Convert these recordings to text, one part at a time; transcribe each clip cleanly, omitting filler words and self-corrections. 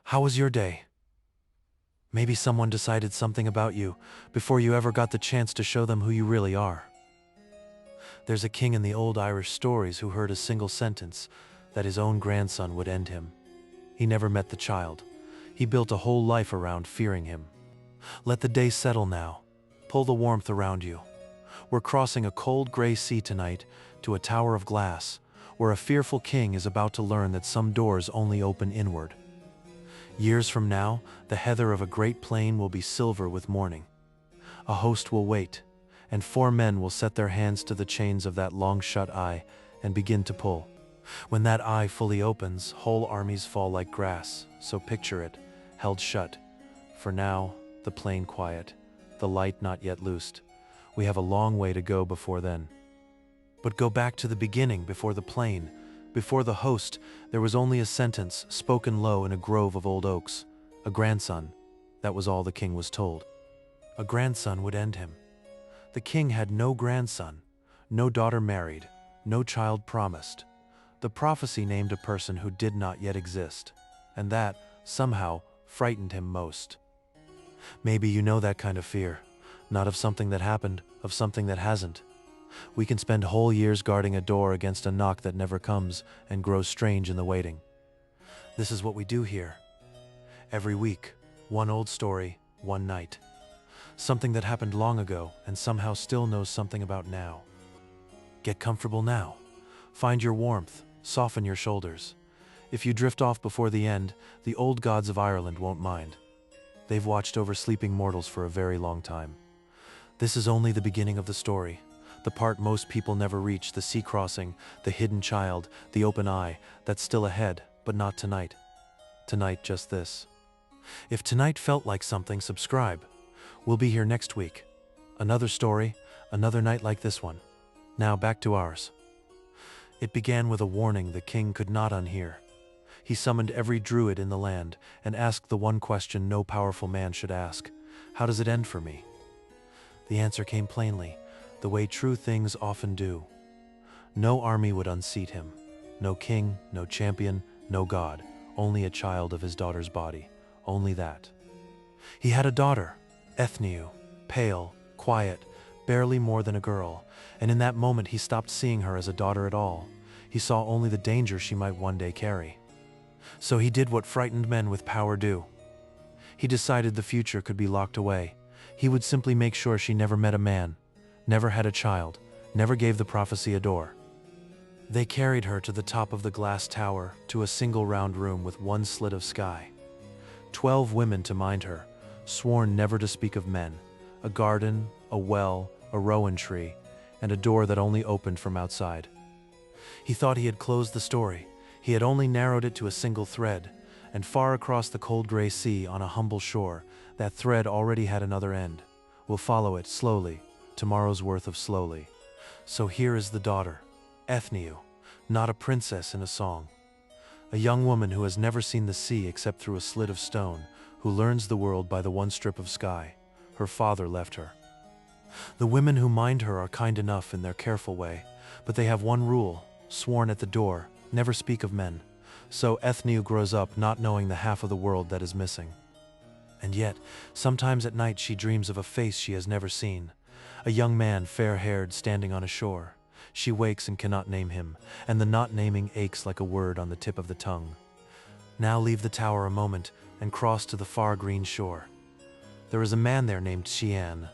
How was your day? Maybe someone decided something about you before you ever got the chance to show them who you really are. There's a king in the old Irish stories who heard a single sentence that his own grandson would end him. He never met the child. He built a whole life around fearing him. Let the day settle now. Pull the warmth around you. We're crossing a cold gray sea tonight to a tower of glass, where a fearful king is about to learn that some doors only open inward. Years from now, the heather of a great plain will be silver with morning. A host will wait, and 4 men will set their hands to the chains of that long-shut eye and begin to pull. When that eye fully opens, whole armies fall like grass, so picture it, held shut. For now, the plain quiet, the light not yet loosed. We have a long way to go before then. But go back to the beginning, before the plain. Before the host, there was only a sentence, spoken low in a grove of old oaks. A grandson. That was all the king was told. A grandson would end him. The king had no grandson, no daughter married, no child promised. The prophecy named a person who did not yet exist, and that, somehow, frightened him most. Maybe you know that kind of fear, not of something that happened, of something that hasn't. We can spend whole years guarding a door against a knock that never comes and grows strange in the waiting. This is what we do here. Every week, one old story, one night. Something that happened long ago and somehow still knows something about now. Get comfortable now. Find your warmth, soften your shoulders. If you drift off before the end, the old gods of Ireland won't mind. They've watched over sleeping mortals for a very long time. This is only the beginning of the story. The part most people never reach, the sea crossing, the hidden child, the open eye, that's still ahead, but not tonight. Tonight, just this. If tonight felt like something, subscribe. We'll be here next week. Another story, another night like this one. Now back to ours. It began with a warning the king could not unhear. He summoned every druid in the land and asked the one question no powerful man should ask. How does it end for me? The answer came plainly, the way true things often do. No army would unseat him. No king, no champion, no god. Only a child of his daughter's body. Only that. He had a daughter, Ethniu, pale, quiet, barely more than a girl, and in that moment he stopped seeing her as a daughter at all. He saw only the danger she might one day carry. So he did what frightened men with power do. He decided the future could be locked away. He would simply make sure she never met a man, never had a child, never gave the prophecy a door. They carried her to the top of the glass tower, to a single round room with one slit of sky. 12 women to mind her, sworn never to speak of men, a garden, a well, a rowan tree, and a door that only opened from outside. He thought he had closed the story. He had only narrowed it to a single thread, and far across the cold gray sea on a humble shore, that thread already had another end. We'll follow it slowly, tomorrow's worth of slowly. So here is the daughter, Ethniu, not a princess in a song. A young woman who has never seen the sea except through a slit of stone, who learns the world by the one strip of sky. Her father left her. The women who mind her are kind enough in their careful way, but they have one rule, sworn at the door, never speak of men. So Ethniu grows up not knowing the half of the world that is missing. And yet, sometimes at night she dreams of a face she has never seen. A young man, fair-haired, standing on a shore. She wakes and cannot name him, and the not naming aches like a word on the tip of the tongue. Now leave the tower a moment and cross to the far green shore. There is a man there named Cian.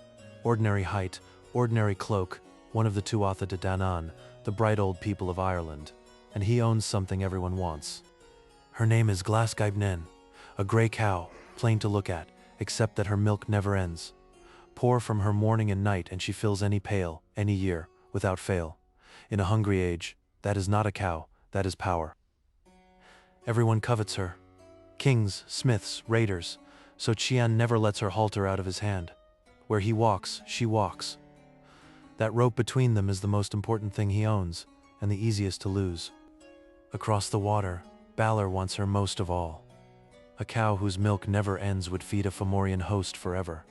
Ordinary height, ordinary cloak, one of the Tuatha de Danann, the bright old people of Ireland, and he owns something everyone wants. Her name is Glasgaibnen, a gray cow, plain to look at, except that her milk never ends. Pour from her morning and night, and she fills any pail, any year, without fail. In a hungry age, that is not a cow, that is power. Everyone covets her. Kings, smiths, raiders, so Cian never lets her halter out of his hand. Where he walks, she walks. That rope between them is the most important thing he owns, and the easiest to lose. Across the water, Balor wants her most of all. A cow whose milk never ends would feed a Fomorian host forever.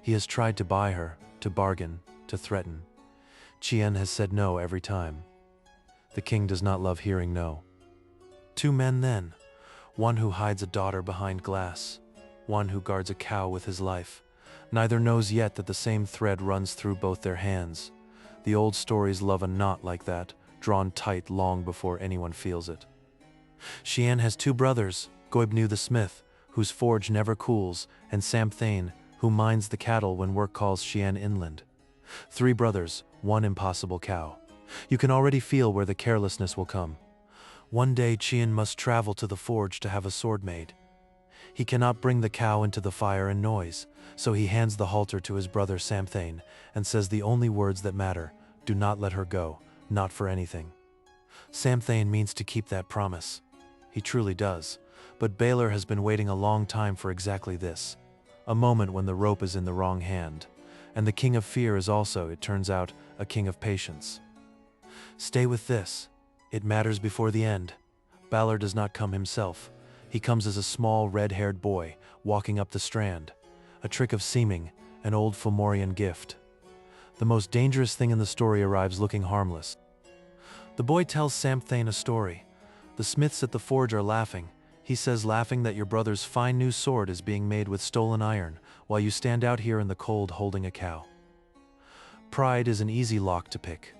He has tried to buy her, to bargain, to threaten. Cian has said no every time. The king does not love hearing no. 2 men then. One who hides a daughter behind glass, one who guards a cow with his life. Neither knows yet that the same thread runs through both their hands. The old stories love a knot like that, drawn tight long before anyone feels it. Cian has two brothers, Goibnu the smith, whose forge never cools, and Samthane, who minds the cattle when work calls Cian inland. 3 brothers, one impossible cow. You can already feel where the carelessness will come. One day Cian must travel to the forge to have a sword made. He cannot bring the cow into the fire and noise, so he hands the halter to his brother Samthane and says the only words that matter: do not let her go, not for anything. Samthane means to keep that promise. He truly does, but Balor has been waiting a long time for exactly this. A moment when the rope is in the wrong hand. And the King of Fear is also, it turns out, a king of patience. Stay with this. It matters before the end. Balor does not come himself. He comes as a small red-haired boy, walking up the strand. A trick of seeming, an old Fomorian gift. The most dangerous thing in the story arrives looking harmless. The boy tells Samthane a story. The smiths at the forge are laughing. He says laughing that your brother's fine new sword is being made with stolen iron, while you stand out here in the cold holding a cow. Pride is an easy lock to pick.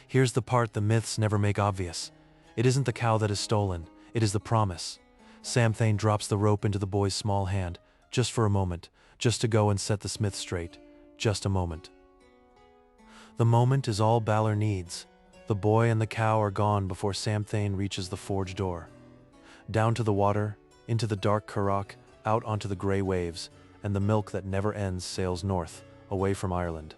Here's the part the myths never make obvious. It isn't the cow that is stolen, it is the promise. Samthane drops the rope into the boy's small hand, just for a moment, just to go and set the smith straight. Just a moment. The moment is all Balor needs. The boy and the cow are gone before Samthane reaches the forge door. Down to the water, into the dark curragh, out onto the gray waves, and the milk that never ends sails north, away from Ireland.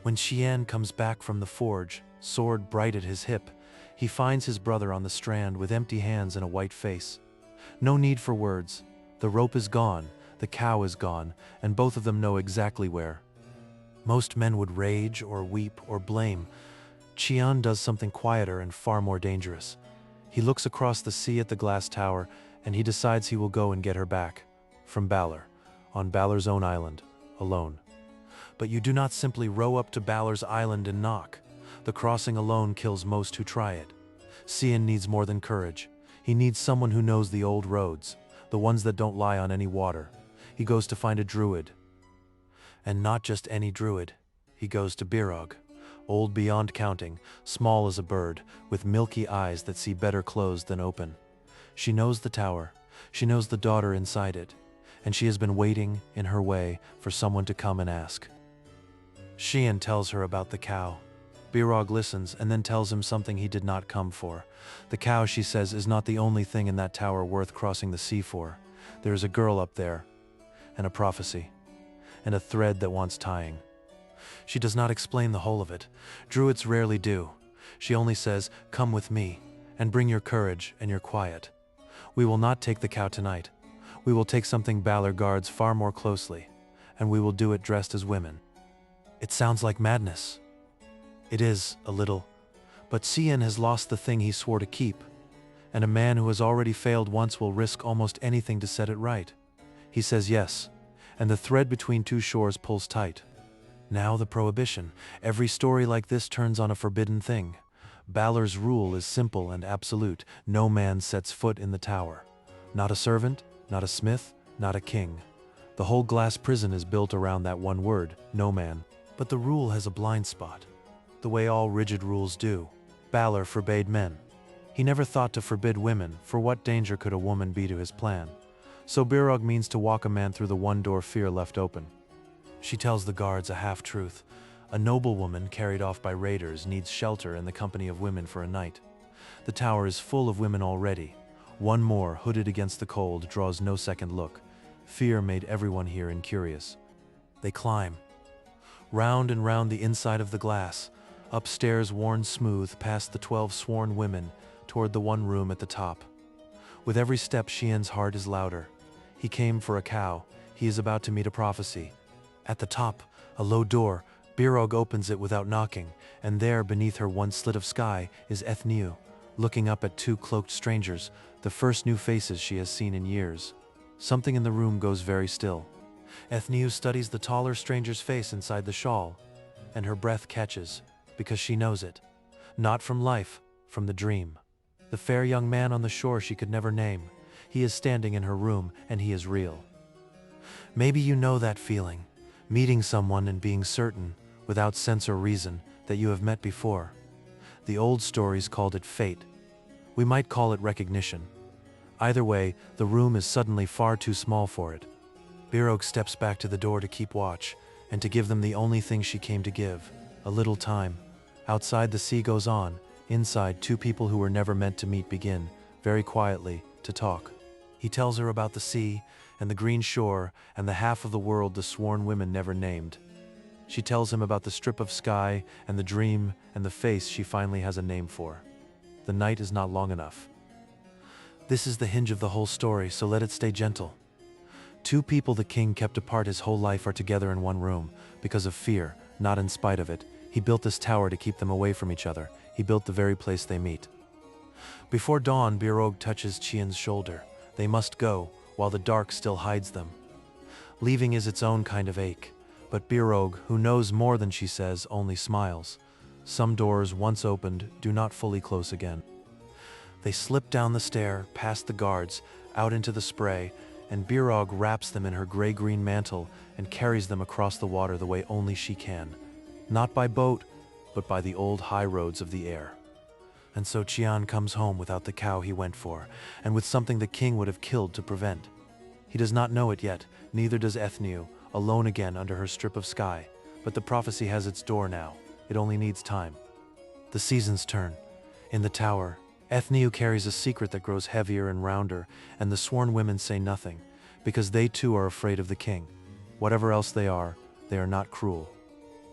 When Cian comes back from the forge, sword bright at his hip, he finds his brother on the strand with empty hands and a white face. No need for words. The rope is gone, the cow is gone, and both of them know exactly where. Most men would rage or weep or blame. Cian does something quieter and far more dangerous. He looks across the sea at the glass tower, and he decides he will go and get her back. From Balor, on Balor's own island, alone. But you do not simply row up to Balor's island and knock. The crossing alone kills most who try it. Cian needs more than courage. He needs someone who knows the old roads, the ones that don't lie on any water. He goes to find a druid. And not just any druid. He goes to Birog, old beyond counting, small as a bird, with milky eyes that see better closed than open. She knows the tower. She knows the daughter inside it. And she has been waiting, in her way, for someone to come and ask. Cian tells her about the cow. Birog listens and then tells him something he did not come for. The cow, she says, is not the only thing in that tower worth crossing the sea for. There is a girl up there, and a prophecy, and a thread that wants tying. She does not explain the whole of it. Druids rarely do. She only says, "Come with me, and bring your courage and your quiet. We will not take the cow tonight. We will take something Balor guards far more closely, and we will do it dressed as women." It sounds like madness. It is, a little. But Cian has lost the thing he swore to keep, and a man who has already failed once will risk almost anything to set it right. He says yes, and the thread between two shores pulls tight. Now the prohibition. Every story like this turns on a forbidden thing. Balor's rule is simple and absolute. No man sets foot in the tower. Not a servant, not a smith, not a king. The whole glass prison is built around that one word, no man. But the rule has a blind spot. The way all rigid rules do. Balor forbade men. He never thought to forbid women, for what danger could a woman be to his plan? So Birog means to walk a man through the one door fear left open. She tells the guards a half-truth. A noblewoman carried off by raiders needs shelter in the company of women for a night. The tower is full of women already. One more, hooded against the cold, draws no second look. Fear made everyone here incurious. They climb. Round and round the inside of the glass, upstairs worn smooth past the 12 sworn women, toward the one room at the top. With every step Cian's heart is louder. He came for a cow. He is about to meet a prophecy. At the top, a low door. Birog opens it without knocking, and there, beneath her one slit of sky, is Ethniu, looking up at 2 cloaked strangers, the first new faces she has seen in years. Something in the room goes very still. Ethniu studies the taller stranger's face inside the shawl, and her breath catches, because she knows it. Not from life, from the dream. The fair young man on the shore she could never name. He is standing in her room, and he is real. Maybe you know that feeling, meeting someone and being certain, without sense or reason, that you have met before. The old stories called it fate. We might call it recognition. Either way, the room is suddenly far too small for it. Birog steps back to the door to keep watch, and to give them the only thing she came to give, a little time. Outside, the sea goes on. Inside, two people who were never meant to meet begin, very quietly, to talk. He tells her about the sea, and the green shore, and the half of the world the sworn women never named. She tells him about the strip of sky, and the dream, and the face she finally has a name for. The night is not long enough. This is the hinge of the whole story, so let it stay gentle. Two people the king kept apart his whole life are together in one room, because of fear, not in spite of it. He built this tower to keep them away from each other. He built the very place they meet. Before dawn, Birog touches Chian's shoulder. They must go, while the dark still hides them. Leaving is its own kind of ache, but Birog, who knows more than she says, only smiles. Some doors, once opened, do not fully close again. They slip down the stair, past the guards, out into the spray, and Birog wraps them in her gray-green mantle and carries them across the water the way only she can. Not by boat, but by the old high roads of the air. And so Chian comes home without the cow he went for, and with something the king would have killed to prevent. He does not know it yet, neither does Ethniu, alone again under her strip of sky. But the prophecy has its door now. It only needs time. The seasons turn. In the tower, Ethniu carries a secret that grows heavier and rounder, and the sworn women say nothing, because they too are afraid of the king. Whatever else they are not cruel.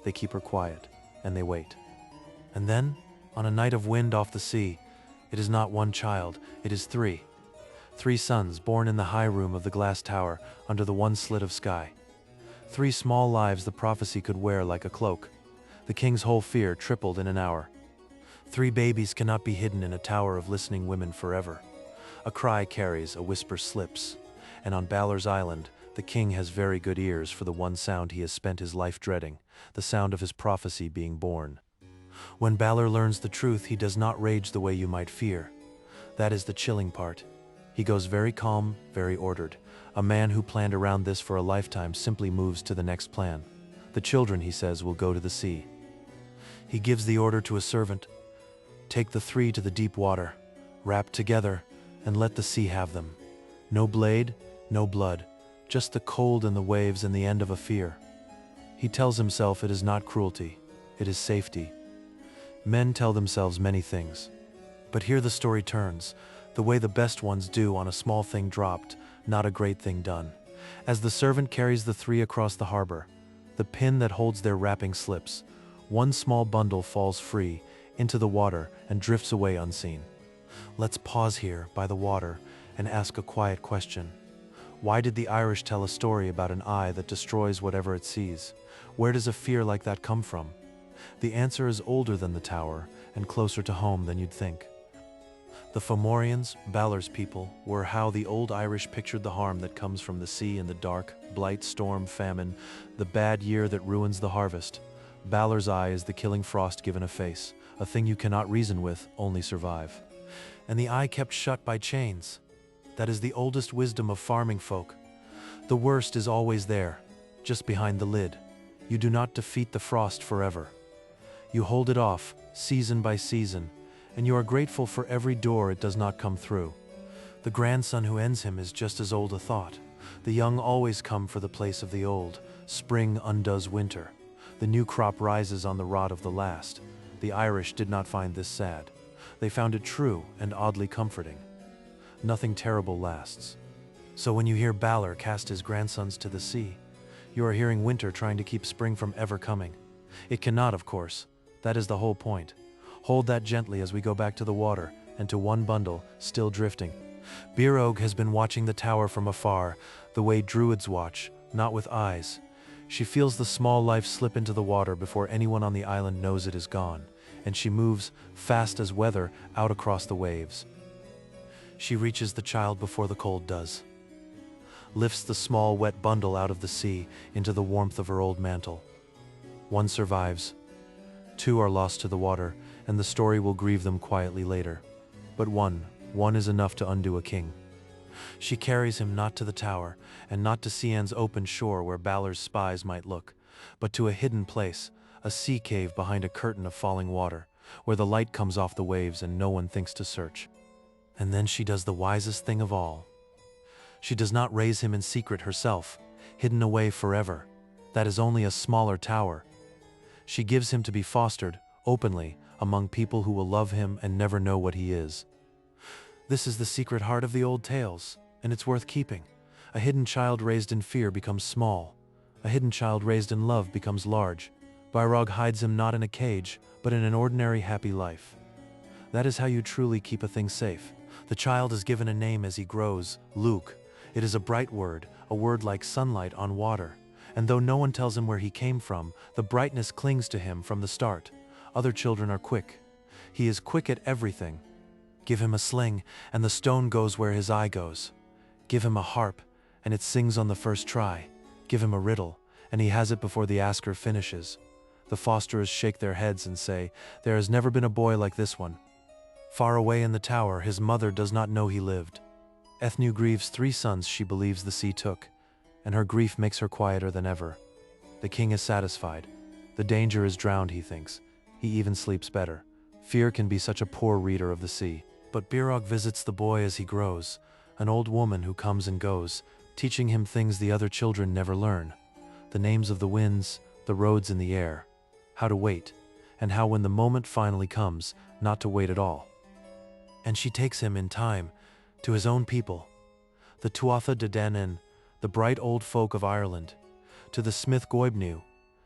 They keep her quiet, and they wait. And then, on a night of wind off the sea, it is not one child, it is three. 3 sons born in the high room of the glass tower under the one slit of sky. 3 small lives the prophecy could wear like a cloak. The king's whole fear tripled in an hour. 3 babies cannot be hidden in a tower of listening women forever. A cry carries, a whisper slips, and on Balor's island, the king has very good ears for the one sound he has spent his life dreading, the sound of his prophecy being born. When Balor learns the truth, he does not rage the way you might fear. That is the chilling part. He goes very calm, very ordered. A man who planned around this for a lifetime simply moves to the next plan. The children, he says, will go to the sea. He gives the order to a servant. Take the 3 to the deep water, wrap together, and let the sea have them. No blade, no blood, just the cold and the waves and the end of a fear. He tells himself it is not cruelty, it is safety. Men tell themselves many things. But here the story turns, the way the best ones do on a small thing dropped, not a great thing done. As the servant carries the 3 across the harbor, the pin that holds their wrapping slips. One small bundle falls free into the water and drifts away unseen. Let's pause here by the water and ask a quiet question. Why did the Irish tell a story about an eye that destroys whatever it sees? Where does a fear like that come from? The answer is older than the tower and closer to home than you'd think. The Fomorians, Balor's people, were how the old Irish pictured the harm that comes from the sea in the dark, blight, storm, famine, the bad year that ruins the harvest. Balor's eye is the killing frost given a face, a thing you cannot reason with, only survive. And the eye kept shut by chains. That is the oldest wisdom of farming folk. The worst is always there, just behind the lid. You do not defeat the frost forever. You hold it off, season by season, and you are grateful for every door it does not come through. The grandson who ends him is just as old a thought. The young always come for the place of the old. Spring undoes winter. The new crop rises on the rot of the last. The Irish did not find this sad. They found it true and oddly comforting. Nothing terrible lasts. So when you hear Balor cast his grandsons to the sea, you are hearing winter trying to keep spring from ever coming. It cannot, of course. That is the whole point. Hold that gently as we go back to the water and to one bundle, still drifting. Birog has been watching the tower from afar, the way druids watch, not with eyes. She feels the small life slip into the water before anyone on the island knows it is gone, and she moves, fast as weather, out across the waves. She reaches the child before the cold does. Lifts the small wet bundle out of the sea into the warmth of her old mantle. 1 survives. 2 are lost to the water, and the story will grieve them quietly later. but one is enough to undo a king. She carries him not to the tower, and not to Cian's open shore where Balor's spies might look, but to a hidden place, a sea cave behind a curtain of falling water, where the light comes off the waves and no one thinks to search. And then she does the wisest thing of all. She does not raise him in secret herself, hidden away forever. That is only a smaller tower. She gives him to be fostered, openly, among people who will love him and never know what he is. This is the secret heart of the old tales, and it's worth keeping. A hidden child raised in fear becomes small. A hidden child raised in love becomes large. Balrog hides him not in a cage, but in an ordinary happy life. That is how you truly keep a thing safe. The child is given a name as he grows, Luke. It is a bright word, a word like sunlight on water. And though no one tells him where he came from, the brightness clings to him from the start. Other children are quick. He is quick at everything. Give him a sling, and the stone goes where his eye goes. Give him a harp, and it sings on the first try. Give him a riddle, and he has it before the asker finishes. The fosterers shake their heads and say, "There has never been a boy like this one." Far away in the tower, his mother does not know he lived. Ethnu grieves 3 sons she believes the sea took, and her grief makes her quieter than ever. The king is satisfied. The danger is drowned, he thinks. He even sleeps better. Fear can be such a poor reader of the sea. But Balrog visits the boy as he grows, an old woman who comes and goes, teaching him things the other children never learn. The names of the winds, the roads in the air, how to wait, and how when the moment finally comes, not to wait at all. And she takes him in time to his own people, the Tuatha De Danann, the bright old folk of Ireland, to the smith Goibniu,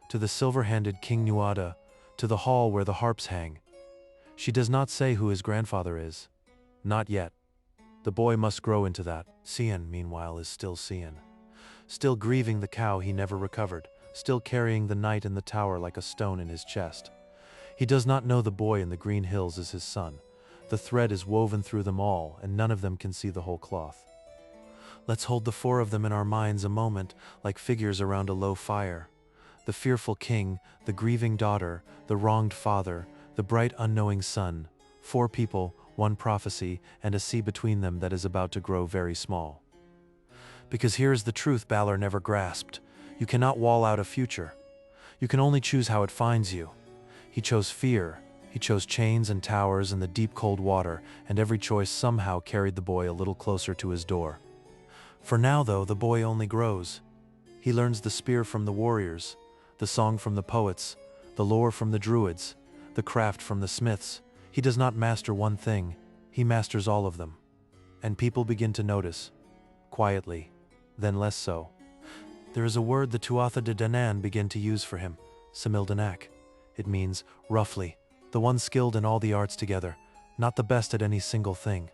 to the silver-handed King Nuada, to the hall where the harps hang. She does not say who his grandfather is. Not yet. The boy must grow into that. Cian, meanwhile, is still Cian. Still grieving the cow he never recovered, still carrying the night in the tower like a stone in his chest. He does not know the boy in the green hills is his son. The thread is woven through them all, and none of them can see the whole cloth. Let's hold the 4 of them in our minds a moment, like figures around a low fire. The fearful king, the grieving daughter, the wronged father, the bright unknowing son. 4 people, 1 prophecy, and a sea between them that is about to grow very small. Because here is the truth Balor never grasped. You cannot wall out a future. You can only choose how it finds you. He chose fear. He chose chains and towers and the deep cold water, and every choice somehow carried the boy a little closer to his door. For now, though, the boy only grows. He learns the spear from the warriors, the song from the poets, the lore from the druids, the craft from the smiths. He does not master one thing, he masters all of them. And people begin to notice, quietly, then less so. There is a word the Tuatha De Danann begin to use for him, Simildanak. It means, roughly, the one skilled in all the arts together, not the best at any single thing,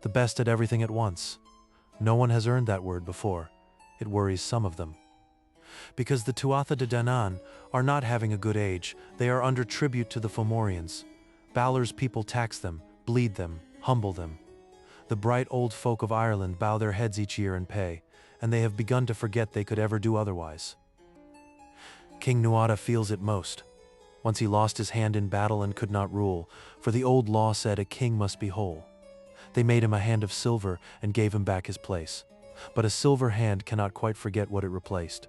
the best at everything at once. No one has earned that word before. It worries some of them. Because the Tuatha De Danann are not having a good age, they are under tribute to the Fomorians. Balor's people tax them, bleed them, humble them. The bright old folk of Ireland bow their heads each year and pay, and they have begun to forget they could ever do otherwise. King Nuada feels it most. Once he lost his hand in battle and could not rule, for the old law said a king must be whole. They made him a hand of silver and gave him back his place. But a silver hand cannot quite forget what it replaced.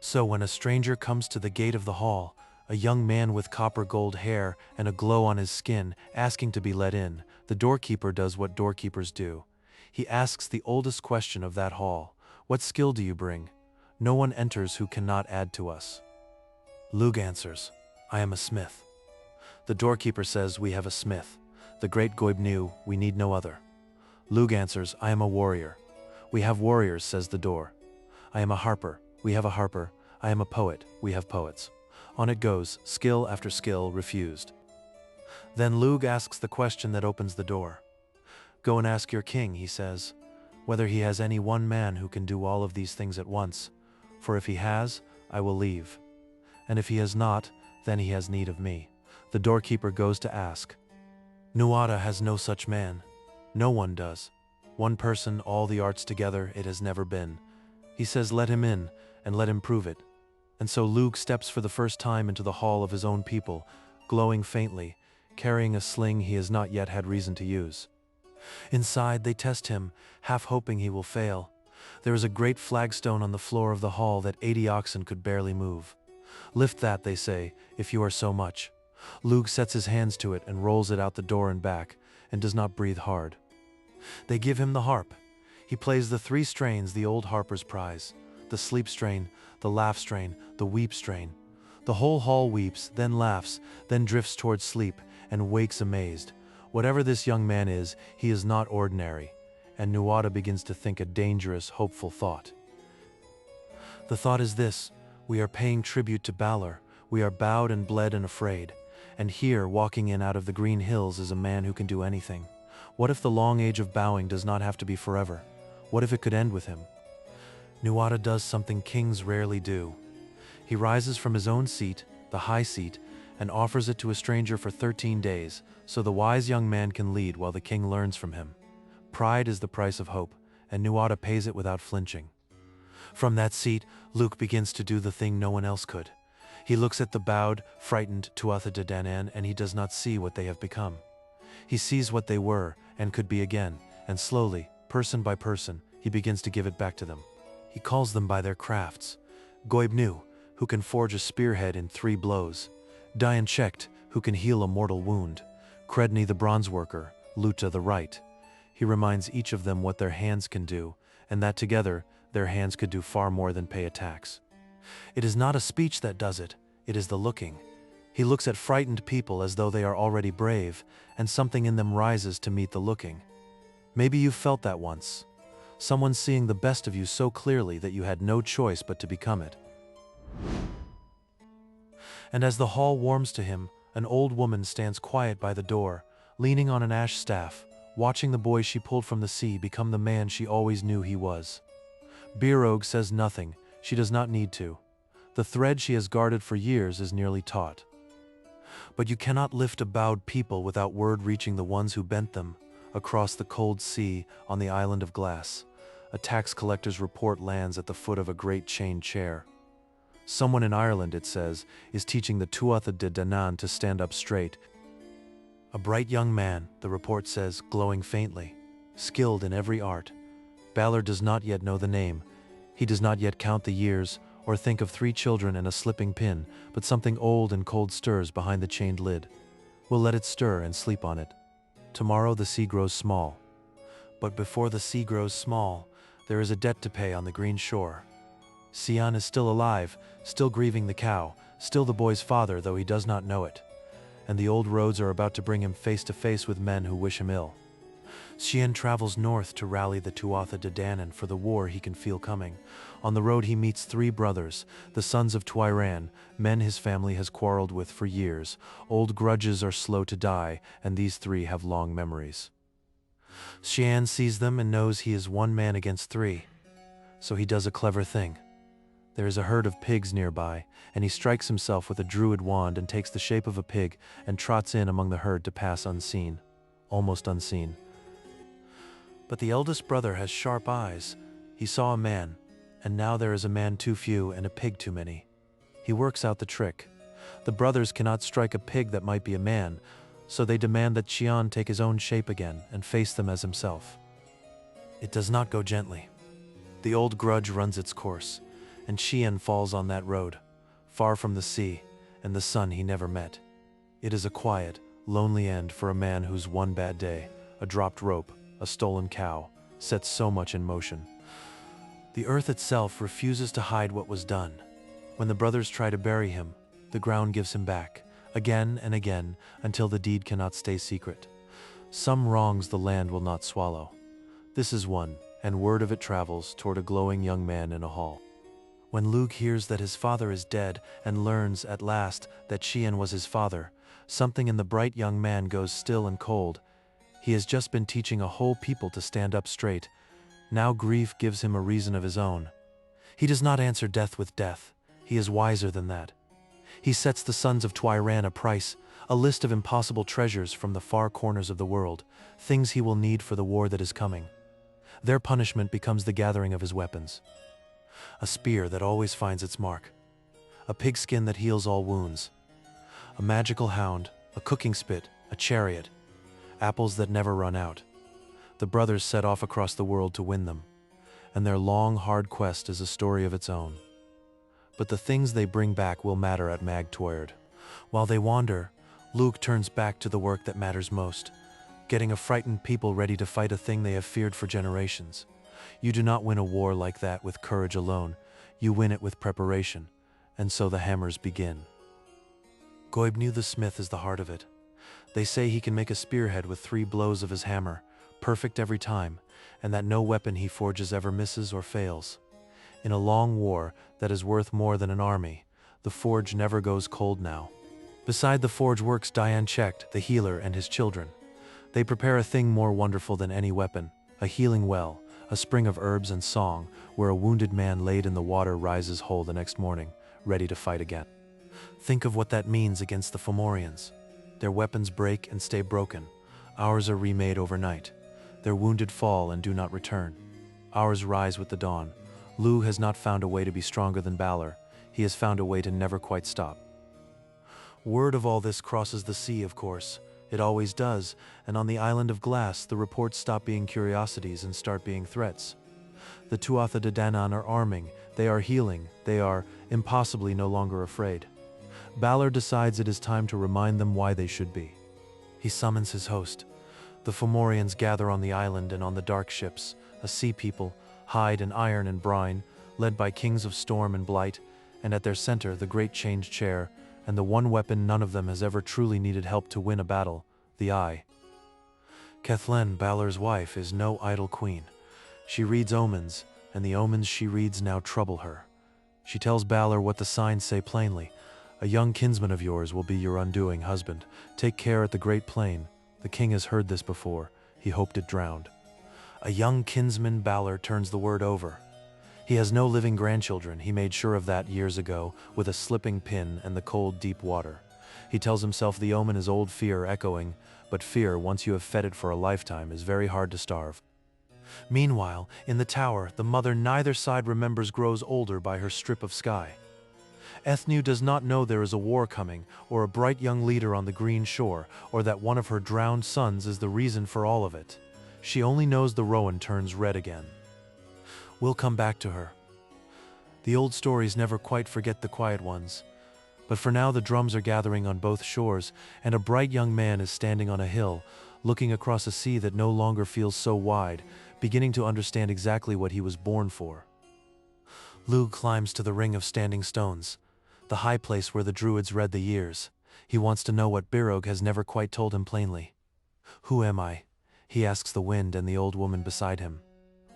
So when a stranger comes to the gate of the hall, a young man with copper gold hair and a glow on his skin, asking to be let in, the doorkeeper does what doorkeepers do. He asks the oldest question of that hall, "What skill do you bring?" No one enters who cannot add to us. Lug answers, "I am a smith." The doorkeeper says, "We have a smith. The great Goibniu, we need no other." Lug answers, "I am a warrior." "We have warriors," says the door. "I am a harper. We have a harper. I am a poet. We have poets." On it goes, skill after skill refused. Then Lug asks the question that opens the door. "Go and ask your king," he says, "whether he has any one man who can do all of these things at once. For if he has, I will leave. And if he has not, then he has need of me." The doorkeeper goes to ask. Nuada has no such man. No one does. One person, all the arts together, it has never been. He says let him in, and let him prove it. And so Lug steps for the first time into the hall of his own people, glowing faintly. carrying a sling he has not yet had reason to use. Inside, they test him, half hoping he will fail. There is a great flagstone on the floor of the hall that 80 oxen could barely move. Lift that, they say, if you are so much. Lug sets his hands to it and rolls it out the door and back, and does not breathe hard. They give him the harp. He plays the 3 strains the old harpers prize: the sleep strain, the laugh strain, the weep strain. The whole hall weeps, then laughs, then drifts towards sleep, and wakes amazed. Whatever this young man is, he is not ordinary, and Nuada begins to think a dangerous, hopeful thought. The thought is this: we are paying tribute to Balor, we are bowed and bled and afraid, and here, walking in out of the green hills, is a man who can do anything. What if the long age of bowing does not have to be forever? What if it could end with him? Nuada does something kings rarely do. He rises from his own seat, the high seat, and offers it to a stranger for 13 days, so the wise young man can lead while the king learns from him. Pride is the price of hope, and Nuada pays it without flinching. From that seat, Luke begins to do the thing no one else could. He looks at the bowed, frightened Tuatha De Danann, and he does not see what they have become. He sees what they were, and could be again, and slowly, person by person, he begins to give it back to them. He calls them by their crafts: Goibnu, who can forge a spearhead in 3 blows; Dian Checht, who can heal a mortal wound; Credni the bronze worker; Luta the right. He reminds each of them what their hands can do, and that together, their hands could do far more than pay a tax. It is not a speech that does it, it is the looking. He looks at frightened people as though they are already brave, and something in them rises to meet the looking. Maybe you felt that once. Someone seeing the best of you so clearly that you had no choice but to become it. And as the hall warms to him, an old woman stands quiet by the door, leaning on an ash staff, watching the boy she pulled from the sea become the man she always knew he was. Birog says nothing. She does not need to. The thread she has guarded for years is nearly taut. But you cannot lift a bowed people without word reaching the ones who bent them, across the cold sea on the island of glass. A tax collector's report lands at the foot of a great chained chair. Someone in Ireland, it says, is teaching the Tuatha De Danann to stand up straight. A bright young man, the report says, glowing faintly, skilled in every art. Balor does not yet know the name. He does not yet count the years, or think of 3 children and a slipping pin, but something old and cold stirs behind the chained lid. We'll let it stir and sleep on it. Tomorrow the sea grows small. But before the sea grows small, there is a debt to pay on the green shore. Sian is still alive, still grieving the cow, still the boy's father, though he does not know it. And the old roads are about to bring him face to face with men who wish him ill. Sian travels north to rally the Tuatha De Danann for the war he can feel coming. On the road he meets 3 brothers, the sons of Tuiran, men his family has quarreled with for years. Old grudges are slow to die, and these 3 have long memories. Sian sees them and knows he is 1 man against 3. So he does a clever thing. There is a herd of pigs nearby, and he strikes himself with a druid wand and takes the shape of a pig and trots in among the herd to pass unseen, almost unseen. But the eldest brother has sharp eyes. He saw a man, and now there is a man too few and a pig too many. He works out the trick. The brothers cannot strike a pig that might be a man, so they demand that Sian take his own shape again and face them as himself. It does not go gently. The old grudge runs its course, and Sian falls on that road, far from the sea and the sun he never met. It is a quiet, lonely end for a man whose 1 bad day, a dropped rope, a stolen cow, sets so much in motion. The earth itself refuses to hide what was done. When the brothers try to bury him, the ground gives him back, again and again, until the deed cannot stay secret. Some wrongs the land will not swallow. This is one, and word of it travels toward a glowing young man in a hall. When Lug hears that his father is dead and learns at last that Sian was his father, something in the bright young man goes still and cold. He has just been teaching a whole people to stand up straight. Now grief gives him a reason of his own. He does not answer death with death. He is wiser than that. He sets the sons of Tuiran a price, a list of impossible treasures from the far corners of the world, things he will need for the war that is coming. Their punishment becomes the gathering of his weapons. A spear that always finds its mark. A pigskin that heals all wounds. A magical hound, a cooking spit, a chariot, apples that never run out. The brothers set off across the world to win them, and their long, hard quest is a story of its own. But the things they bring back will matter at Mag Twyred. While they wander, Luke turns back to the work that matters most, getting a frightened people ready to fight a thing they have feared for generations. You do not win a war like that with courage alone, you win it with preparation, and so the hammers begin. Goibniu the smith is the heart of it. They say he can make a spearhead with 3 blows of his hammer, perfect every time, and that no weapon he forges ever misses or fails. In a long war that is worth more than an army, the forge never goes cold now. Beside the forge works Diane Checht, the healer, and his children. They prepare a thing more wonderful than any weapon, a healing well, a spring of herbs and song, where a wounded man laid in the water rises whole the next morning, ready to fight again. Think of what that means against the Fomorians. Their weapons break and stay broken. Ours are remade overnight. Their wounded fall and do not return. Ours rise with the dawn. Lu has not found a way to be stronger than Balor. He has found a way to never quite stop. Word of all this crosses the sea, of course. It always does, and on the island of Glass, the reports stop being curiosities and start being threats. The Tuatha De Danann are arming, they are healing, they are, impossibly, no longer afraid. Balor decides it is time to remind them why they should be. He summons his host. The Fomorians gather on the island and on the dark ships, a sea people, hide and iron and brine, led by kings of storm and blight, and at their center the great change chair, and the one weapon none of them has ever truly needed help to win a battle, the eye. Cethlen, Balor's wife, is no idle queen. She reads omens, and the omens she reads now trouble her. She tells Balor what the signs say plainly. A young kinsman of yours will be your undoing husband. Take care at the Great Plain. The king has heard this before. He hoped it drowned. A young kinsman, Balor turns the word over. He has no living grandchildren, he made sure of that years ago, with a slipping pin and the cold, deep water. He tells himself the omen is old fear echoing, but fear, once you have fed it for a lifetime, is very hard to starve. Meanwhile, in the tower, the mother neither side remembers grows older by her strip of sky. Ethnu does not know there is a war coming, or a bright young leader on the green shore, or that one of her drowned sons is the reason for all of it. She only knows the Rowan turns red again. We'll come back to her. The old stories never quite forget the quiet ones. But for now the drums are gathering on both shores, and a bright young man is standing on a hill, looking across a sea that no longer feels so wide, beginning to understand exactly what he was born for. Lugh climbs to the ring of standing stones, the high place where the druids read the years. He wants to know what Birog has never quite told him plainly. Who am I? He asks the wind and the old woman beside him.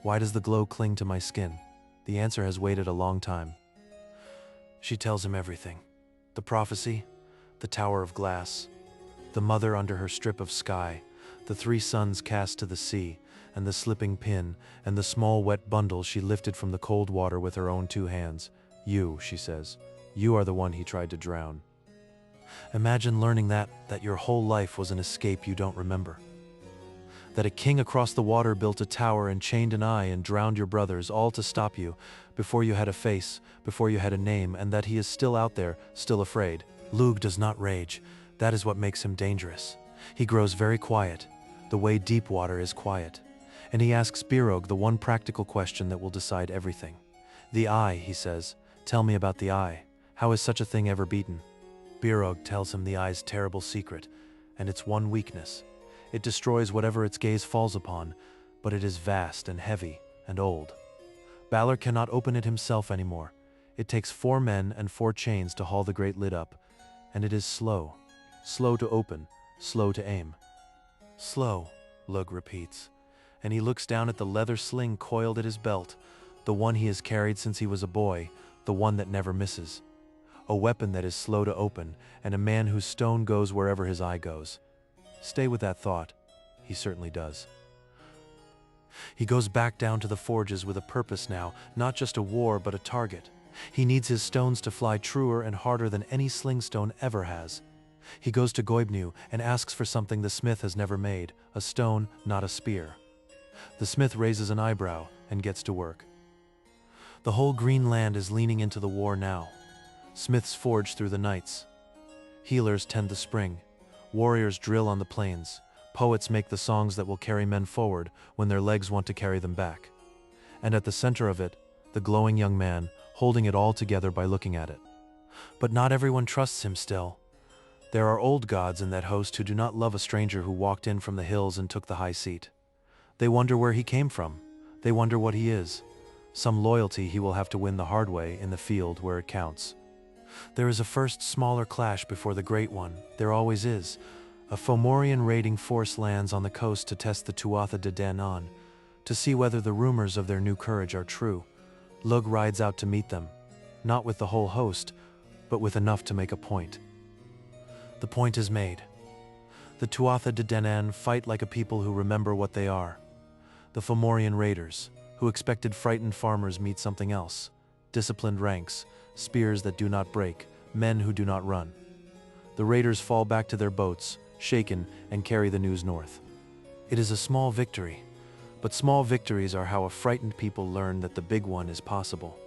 Why does the glow cling to my skin? The answer has waited a long time. She tells him everything. The prophecy, the tower of glass, the mother under her strip of sky, the 3 sons cast to the sea, and the slipping pin, and the small wet bundle she lifted from the cold water with her own 2 hands. You, she says, you are the one he tried to drown. Imagine learning that your whole life was an escape you don't remember. That a king across the water built a tower and chained an eye and drowned your brothers, all to stop you, before you had a face, before you had a name, and that he is still out there, still afraid. Lugh does not rage. That is what makes him dangerous. He grows very quiet, the way deep water is quiet. And he asks Birog the one practical question that will decide everything. The eye, he says. Tell me about the eye. How is such a thing ever beaten? Birog tells him the eye's terrible secret, and its one weakness. It destroys whatever its gaze falls upon, but it is vast and heavy and old. Balor cannot open it himself anymore. It takes 4 men and 4 chains to haul the great lid up, and it is slow. Slow to open, slow to aim. Slow, Lugh repeats, and he looks down at the leather sling coiled at his belt, the one he has carried since he was a boy, the one that never misses. A weapon that is slow to open, and a man whose stone goes wherever his eye goes. Stay with that thought. He certainly does. He goes back down to the forges with a purpose now, not just a war but a target. He needs his stones to fly truer and harder than any sling stone ever has. He goes to Goibniu and asks for something the smith has never made, a stone, not a spear. The smith raises an eyebrow and gets to work. The whole green land is leaning into the war now. Smiths forge through the nights. Healers tend the spring. Warriors drill on the plains. Poets make the songs that will carry men forward when their legs want to carry them back. And at the center of it, the glowing young man, holding it all together by looking at it. But not everyone trusts him still. There are old gods in that host who do not love a stranger who walked in from the hills and took the high seat. They wonder where he came from. They wonder what he is. Some loyalty he will have to win the hard way in the field where it counts. There is a first smaller clash before the great one. There always is. A Fomorian raiding force lands on the coast to test the Tuatha De Danann, to see whether the rumors of their new courage are true. Lug rides out to meet them, not with the whole host, but with enough to make a point. The point is made. The Tuatha De Danann fight like a people who remember what they are. The Fomorian raiders, who expected frightened farmers, meet something else. Disciplined ranks, spears that do not break, men who do not run. The raiders fall back to their boats, shaken, and carry the news north. It is a small victory, but small victories are how a frightened people learn that the big one is possible.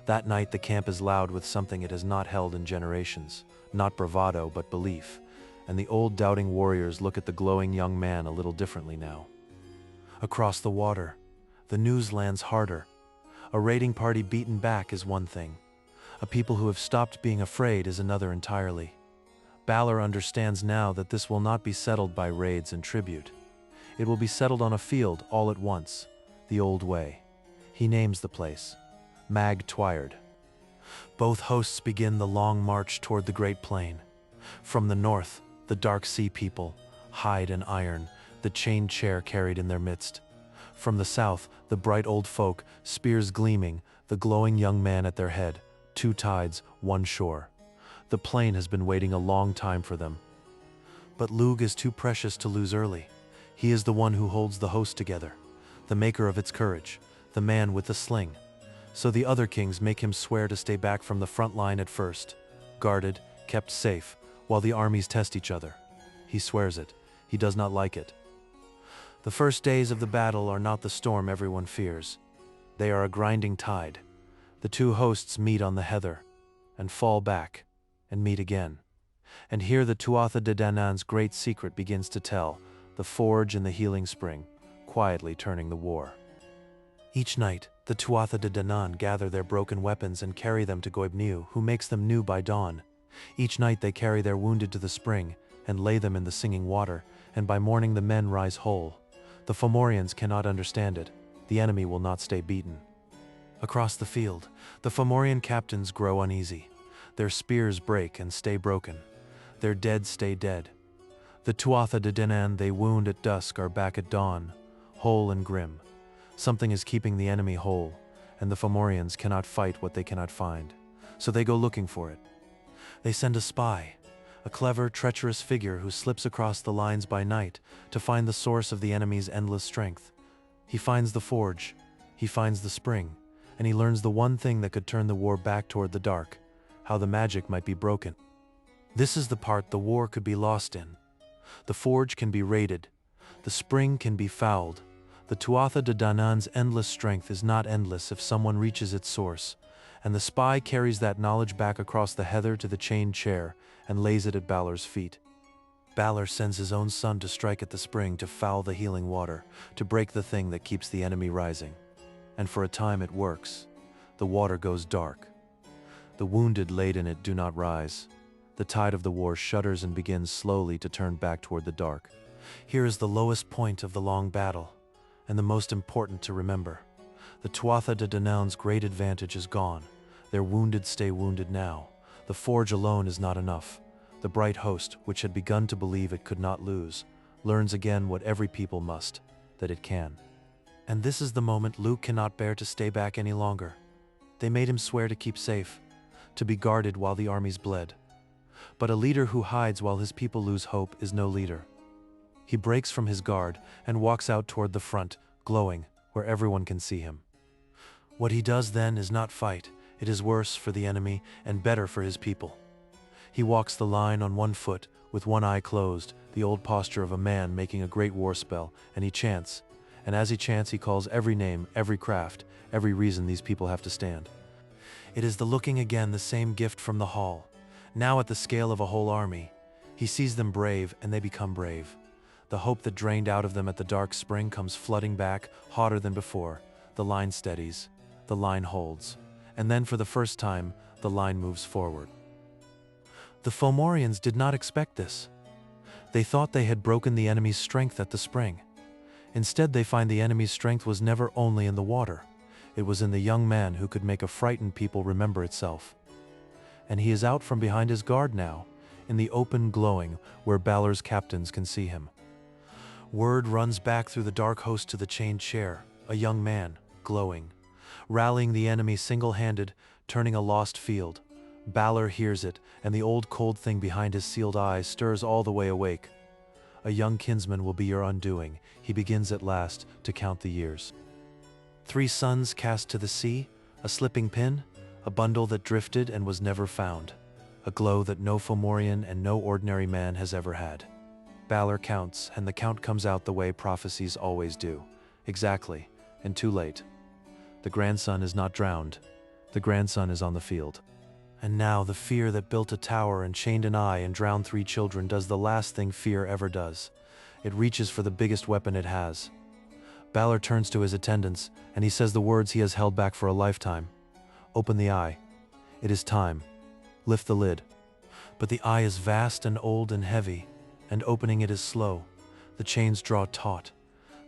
That night the camp is loud with something it has not held in generations, not bravado but belief, and the old doubting warriors look at the glowing young man a little differently now. Across the water, the news lands harder. A raiding party beaten back is one thing. A people who have stopped being afraid is another entirely. Balor understands now that this will not be settled by raids and tribute. It will be settled on a field all at once, the old way. He names the place, Mag Twyard. Both hosts begin the long march toward the Great Plain. From the north, the Dark Sea people, hide and iron, the chained chair carried in their midst. From the south, the bright old folk, spears gleaming, the glowing young man at their head, two tides, one shore. The plain has been waiting a long time for them. But Lug is too precious to lose early. He is the one who holds the host together, the maker of its courage, the man with the sling. So the other kings make him swear to stay back from the front line at first, guarded, kept safe, while the armies test each other. He swears it. He does not like it. The first days of the battle are not the storm everyone fears. They are a grinding tide. The two hosts meet on the heather, and fall back, and meet again. And here the Tuatha De Danann's great secret begins to tell, the forge in the healing spring, quietly turning the war. Each night, the Tuatha De Danann gather their broken weapons and carry them to Goibniu, who makes them new by dawn. Each night they carry their wounded to the spring, and lay them in the singing water, and by morning the men rise whole. The Fomorians cannot understand it. The enemy will not stay beaten. Across the field, the Fomorian captains grow uneasy. Their spears break and stay broken. Their dead stay dead. The Tuatha De Danann they wound at dusk are back at dawn, whole and grim. Something is keeping the enemy whole, and the Fomorians cannot fight what they cannot find, so they go looking for it. They send a spy, a clever, treacherous figure who slips across the lines by night to find the source of the enemy's endless strength. He finds the forge, he finds the spring, and he learns the one thing that could turn the war back toward the dark, how the magic might be broken. This is the part the war could be lost in. The forge can be raided, the spring can be fouled. The Tuatha De Danann's endless strength is not endless if someone reaches its source, and the spy carries that knowledge back across the heather to the chained chair and lays it at Balor's feet. Balor sends his own son to strike at the spring to foul the healing water, to break the thing that keeps the enemy rising. And for a time it works. The water goes dark. The wounded laid in it do not rise. The tide of the war shudders and begins slowly to turn back toward the dark. Here is the lowest point of the long battle, and the most important to remember. The Tuatha De Danann's great advantage is gone. Their wounded stay wounded now. The forge alone is not enough. The bright host, which had begun to believe it could not lose, learns again what every people must, that it can. And this is the moment Luke cannot bear to stay back any longer. They made him swear to keep safe, to be guarded while the armies bled. But a leader who hides while his people lose hope is no leader. He breaks from his guard and walks out toward the front, glowing, where everyone can see him. What he does then is not fight. It is worse for the enemy and better for his people. He walks the line on one foot, with one eye closed, the old posture of a man making a great war spell, and he chants. And as he chants, he calls every name, every craft, every reason these people have to stand. It is the looking again, the same gift from the hall, now at the scale of a whole army. He sees them brave, and they become brave. The hope that drained out of them at the dark spring comes flooding back, hotter than before. The line steadies, the line holds, and then for the first time, the line moves forward. The Fomorians did not expect this. They thought they had broken the enemy's strength at the spring. Instead, they find the enemy's strength was never only in the water. It was in the young man who could make a frightened people remember itself. And he is out from behind his guard now, in the open glowing where Balor's captains can see him. Word runs back through the dark host to the chained chair, a young man, glowing, rallying the enemy single-handed, turning a lost field. Balor hears it, and the old cold thing behind his sealed eyes stirs all the way awake. A young kinsman will be your undoing. He begins at last to count the years. 3 sons cast to the sea, a slipping pin, a bundle that drifted and was never found, a glow that no Fomorian and no ordinary man has ever had. Balor counts, and the count comes out the way prophecies always do. Exactly, and too late. The grandson is not drowned. The grandson is on the field. And now the fear that built a tower and chained an eye and drowned 3 children does the last thing fear ever does. It reaches for the biggest weapon it has. Balor turns to his attendants, and he says the words he has held back for a lifetime. Open the eye. It is time. Lift the lid. But the eye is vast and old and heavy, and opening it is slow. The chains draw taut.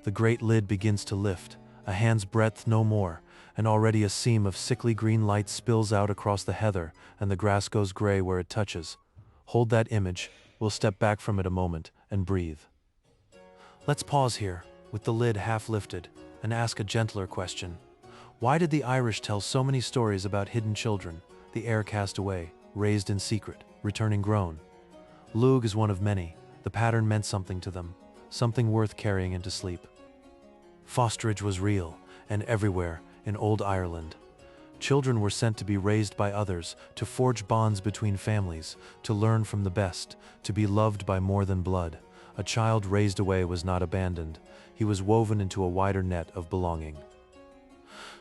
The great lid begins to lift, a hand's breadth no more, and already a seam of sickly green light spills out across the heather, and the grass goes gray where it touches. Hold that image. We'll step back from it a moment and breathe. Let's pause here, with the lid half lifted, and ask a gentler question. Why did the Irish tell so many stories about hidden children, the heir cast away, raised in secret, returning grown? Lug is one of many. The pattern meant something to them, something worth carrying into sleep. Fosterage was real, and everywhere, in old Ireland. Children were sent to be raised by others, to forge bonds between families, to learn from the best, to be loved by more than blood. A child raised away was not abandoned. He was woven into a wider net of belonging.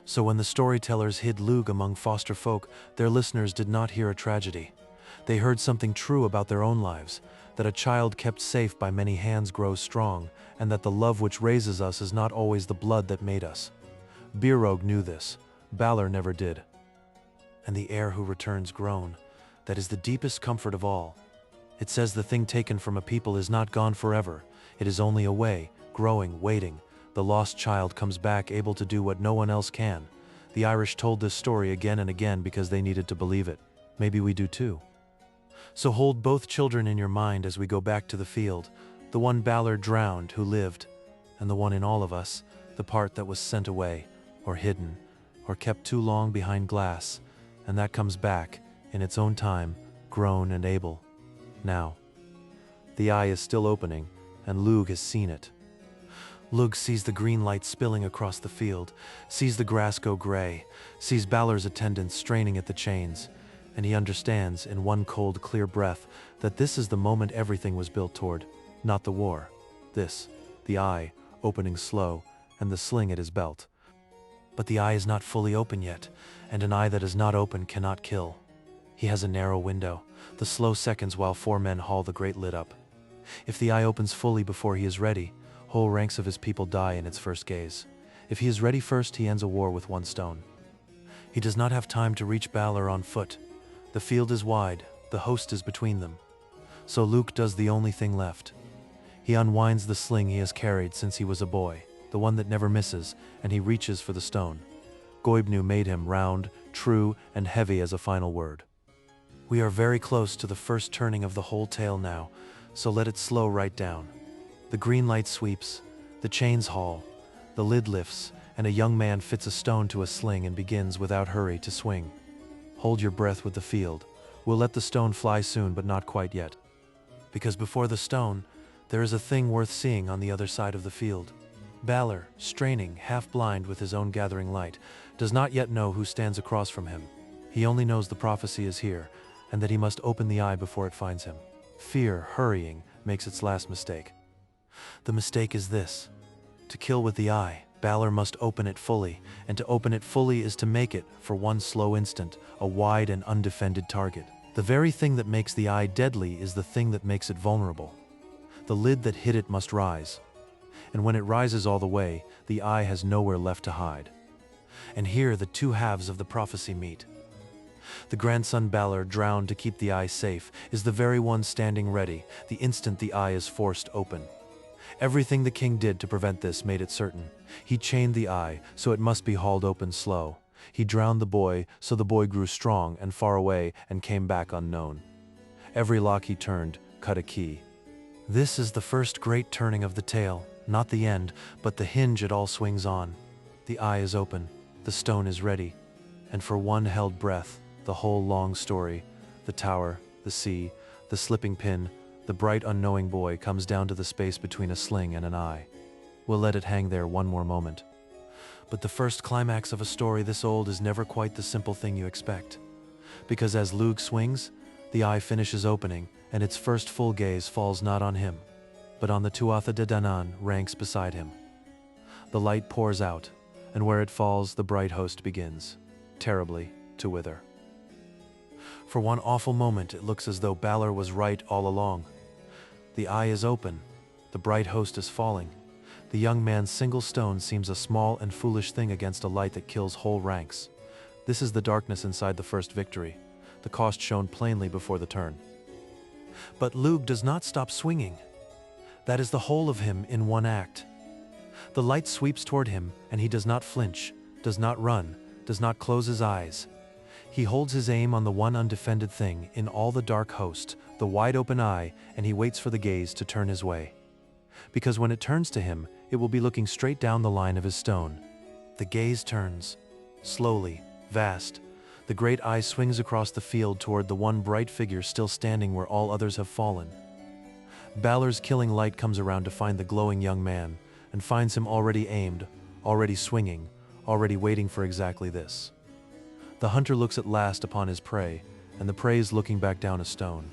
So when the storytellers hid Lug among foster folk, their listeners did not hear a tragedy. They heard something true about their own lives, that a child kept safe by many hands grows strong, and that the love which raises us is not always the blood that made us. Birog knew this. Balor never did. And the heir who returns grown, that is the deepest comfort of all. It says the thing taken from a people is not gone forever. It is only away, growing, waiting. The lost child comes back able to do what no one else can. The Irish told this story again and again because they needed to believe it. Maybe we do too. So hold both children in your mind as we go back to the field. The one Balor drowned who lived, and the one in all of us, the part that was sent away, or hidden, or kept too long behind glass, and that comes back, in its own time, grown and able. Now. The eye is still opening, and Lug has seen it. Lug sees the green light spilling across the field, sees the grass go gray, sees Balor's attendants straining at the chains, and he understands, in one cold, clear breath, that this is the moment everything was built toward, not the war. This, the eye, opening slow, and the sling at his belt. But the eye is not fully open yet, and an eye that is not open cannot kill. He has a narrow window, the slow seconds while 4 men haul the great lid up. If the eye opens fully before he is ready, whole ranks of his people die in its first gaze. If he is ready first, he ends a war with 1 stone. He does not have time to reach Balor on foot. The field is wide, the host is between them. So Luke does the only thing left. He unwinds the sling he has carried since he was a boy, the one that never misses, and he reaches for the stone. Goibnu made him round, true, and heavy as a final word. We are very close to the first turning of the whole tale now, so let it slow right down. The green light sweeps, the chains haul, the lid lifts, and a young man fits a stone to a sling and begins without hurry to swing. Hold your breath with the field. We'll let the stone fly soon, but not quite yet. Because before the stone, there is a thing worth seeing on the other side of the field. Balor, straining, half-blind with his own gathering light, does not yet know who stands across from him. He only knows the prophecy is here, and that he must open the eye before it finds him. Fear, hurrying, makes its last mistake. The mistake is this: to kill with the eye, Balor must open it fully, and to open it fully is to make it, for one slow instant, a wide and undefended target. The very thing that makes the eye deadly is the thing that makes it vulnerable. The lid that hid it must rise. And when it rises all the way, the eye has nowhere left to hide. And here the two halves of the prophecy meet. The grandson Balor, drowned to keep the eye safe, is the very one standing ready the instant the eye is forced open. Everything the king did to prevent this made it certain. He chained the eye, so it must be hauled open slow. He drowned the boy, so the boy grew strong and far away and came back unknown. Every lock he turned cut a key. This is the first great turning of the tale, not the end, but the hinge it all swings on. The eye is open, the stone is ready, and for one held breath, the whole long story, the tower, the sea, the slipping pin, the bright unknowing boy comes down to the space between a sling and an eye. We'll let it hang there one more moment. But the first climax of a story this old is never quite the simple thing you expect. Because as Lugh swings, the eye finishes opening, and its first full gaze falls not on him, but on the Tuatha De Danann ranks beside him. The light pours out, and where it falls, the bright host begins, terribly, to wither. For one awful moment, it looks as though Balor was right all along. The eye is open, the bright host is falling. The young man's single stone seems a small and foolish thing against a light that kills whole ranks. This is the darkness inside the first victory, the cost shown plainly before the turn. But Lugh does not stop swinging. That is the whole of him in one act. The light sweeps toward him, and he does not flinch, does not run, does not close his eyes. He holds his aim on the one undefended thing in all the dark host, the wide-open eye, and he waits for the gaze to turn his way. Because when it turns to him, it will be looking straight down the line of his stone. The gaze turns. Slowly, vast, the great eye swings across the field toward the one bright figure still standing where all others have fallen. Balor's killing light comes around to find the glowing young man, and finds him already aimed, already swinging, already waiting for exactly this. The hunter looks at last upon his prey, and the prey is looking back down a stone.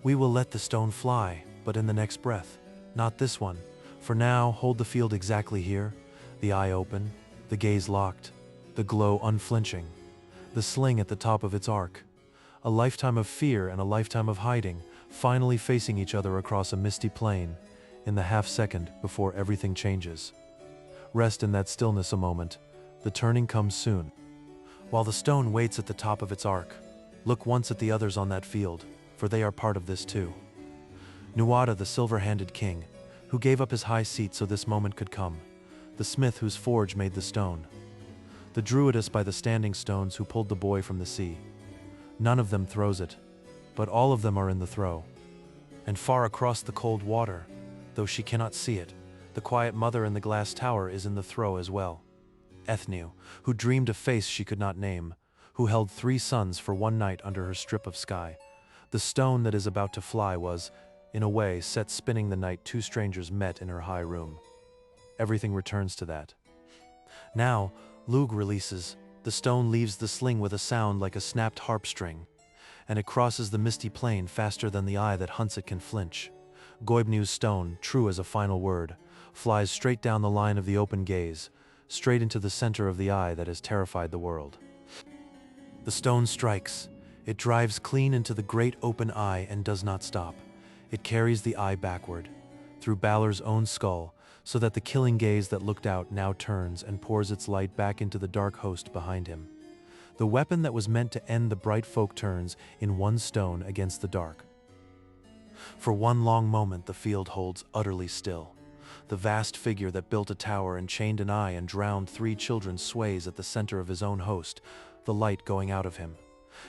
We will let the stone fly, but in the next breath. Not this one. For now, hold the field exactly here, the eye open, the gaze locked, the glow unflinching, the sling at the top of its arc. A lifetime of fear and a lifetime of hiding, finally facing each other across a misty plain, in the half-second before everything changes. Rest in that stillness a moment. The turning comes soon. While the stone waits at the top of its arc, look once at the others on that field, for they are part of this too. Nuada, the silver-handed king, who gave up his high seat so this moment could come, the smith whose forge made the stone, the druidess by the standing stones who pulled the boy from the sea. None of them throws it, but all of them are in the throw. And far across the cold water, though she cannot see it, the quiet mother in the glass tower is in the throw as well. Ethne, who dreamed a face she could not name, who held 3 sons for one night under her strip of sky. The stone that is about to fly was, in a way, set spinning the night 2 strangers met in her high room. Everything returns to that. Now, Lugh releases. The stone leaves the sling with a sound like a snapped harp string, and it crosses the misty plain faster than the eye that hunts it can flinch. Goibniu's stone, true as a final word, flies straight down the line of the open gaze, straight into the center of the eye that has terrified the world. The stone strikes. It drives clean into the great open eye and does not stop. It carries the eye backward, through Balor's own skull, so that the killing gaze that looked out now turns and pours its light back into the dark host behind him. The weapon that was meant to end the bright folk turns in one stone against the dark. For one long moment the field holds utterly still. The vast figure that built a tower and chained an eye and drowned 3 children sways at the center of his own host, the light going out of him.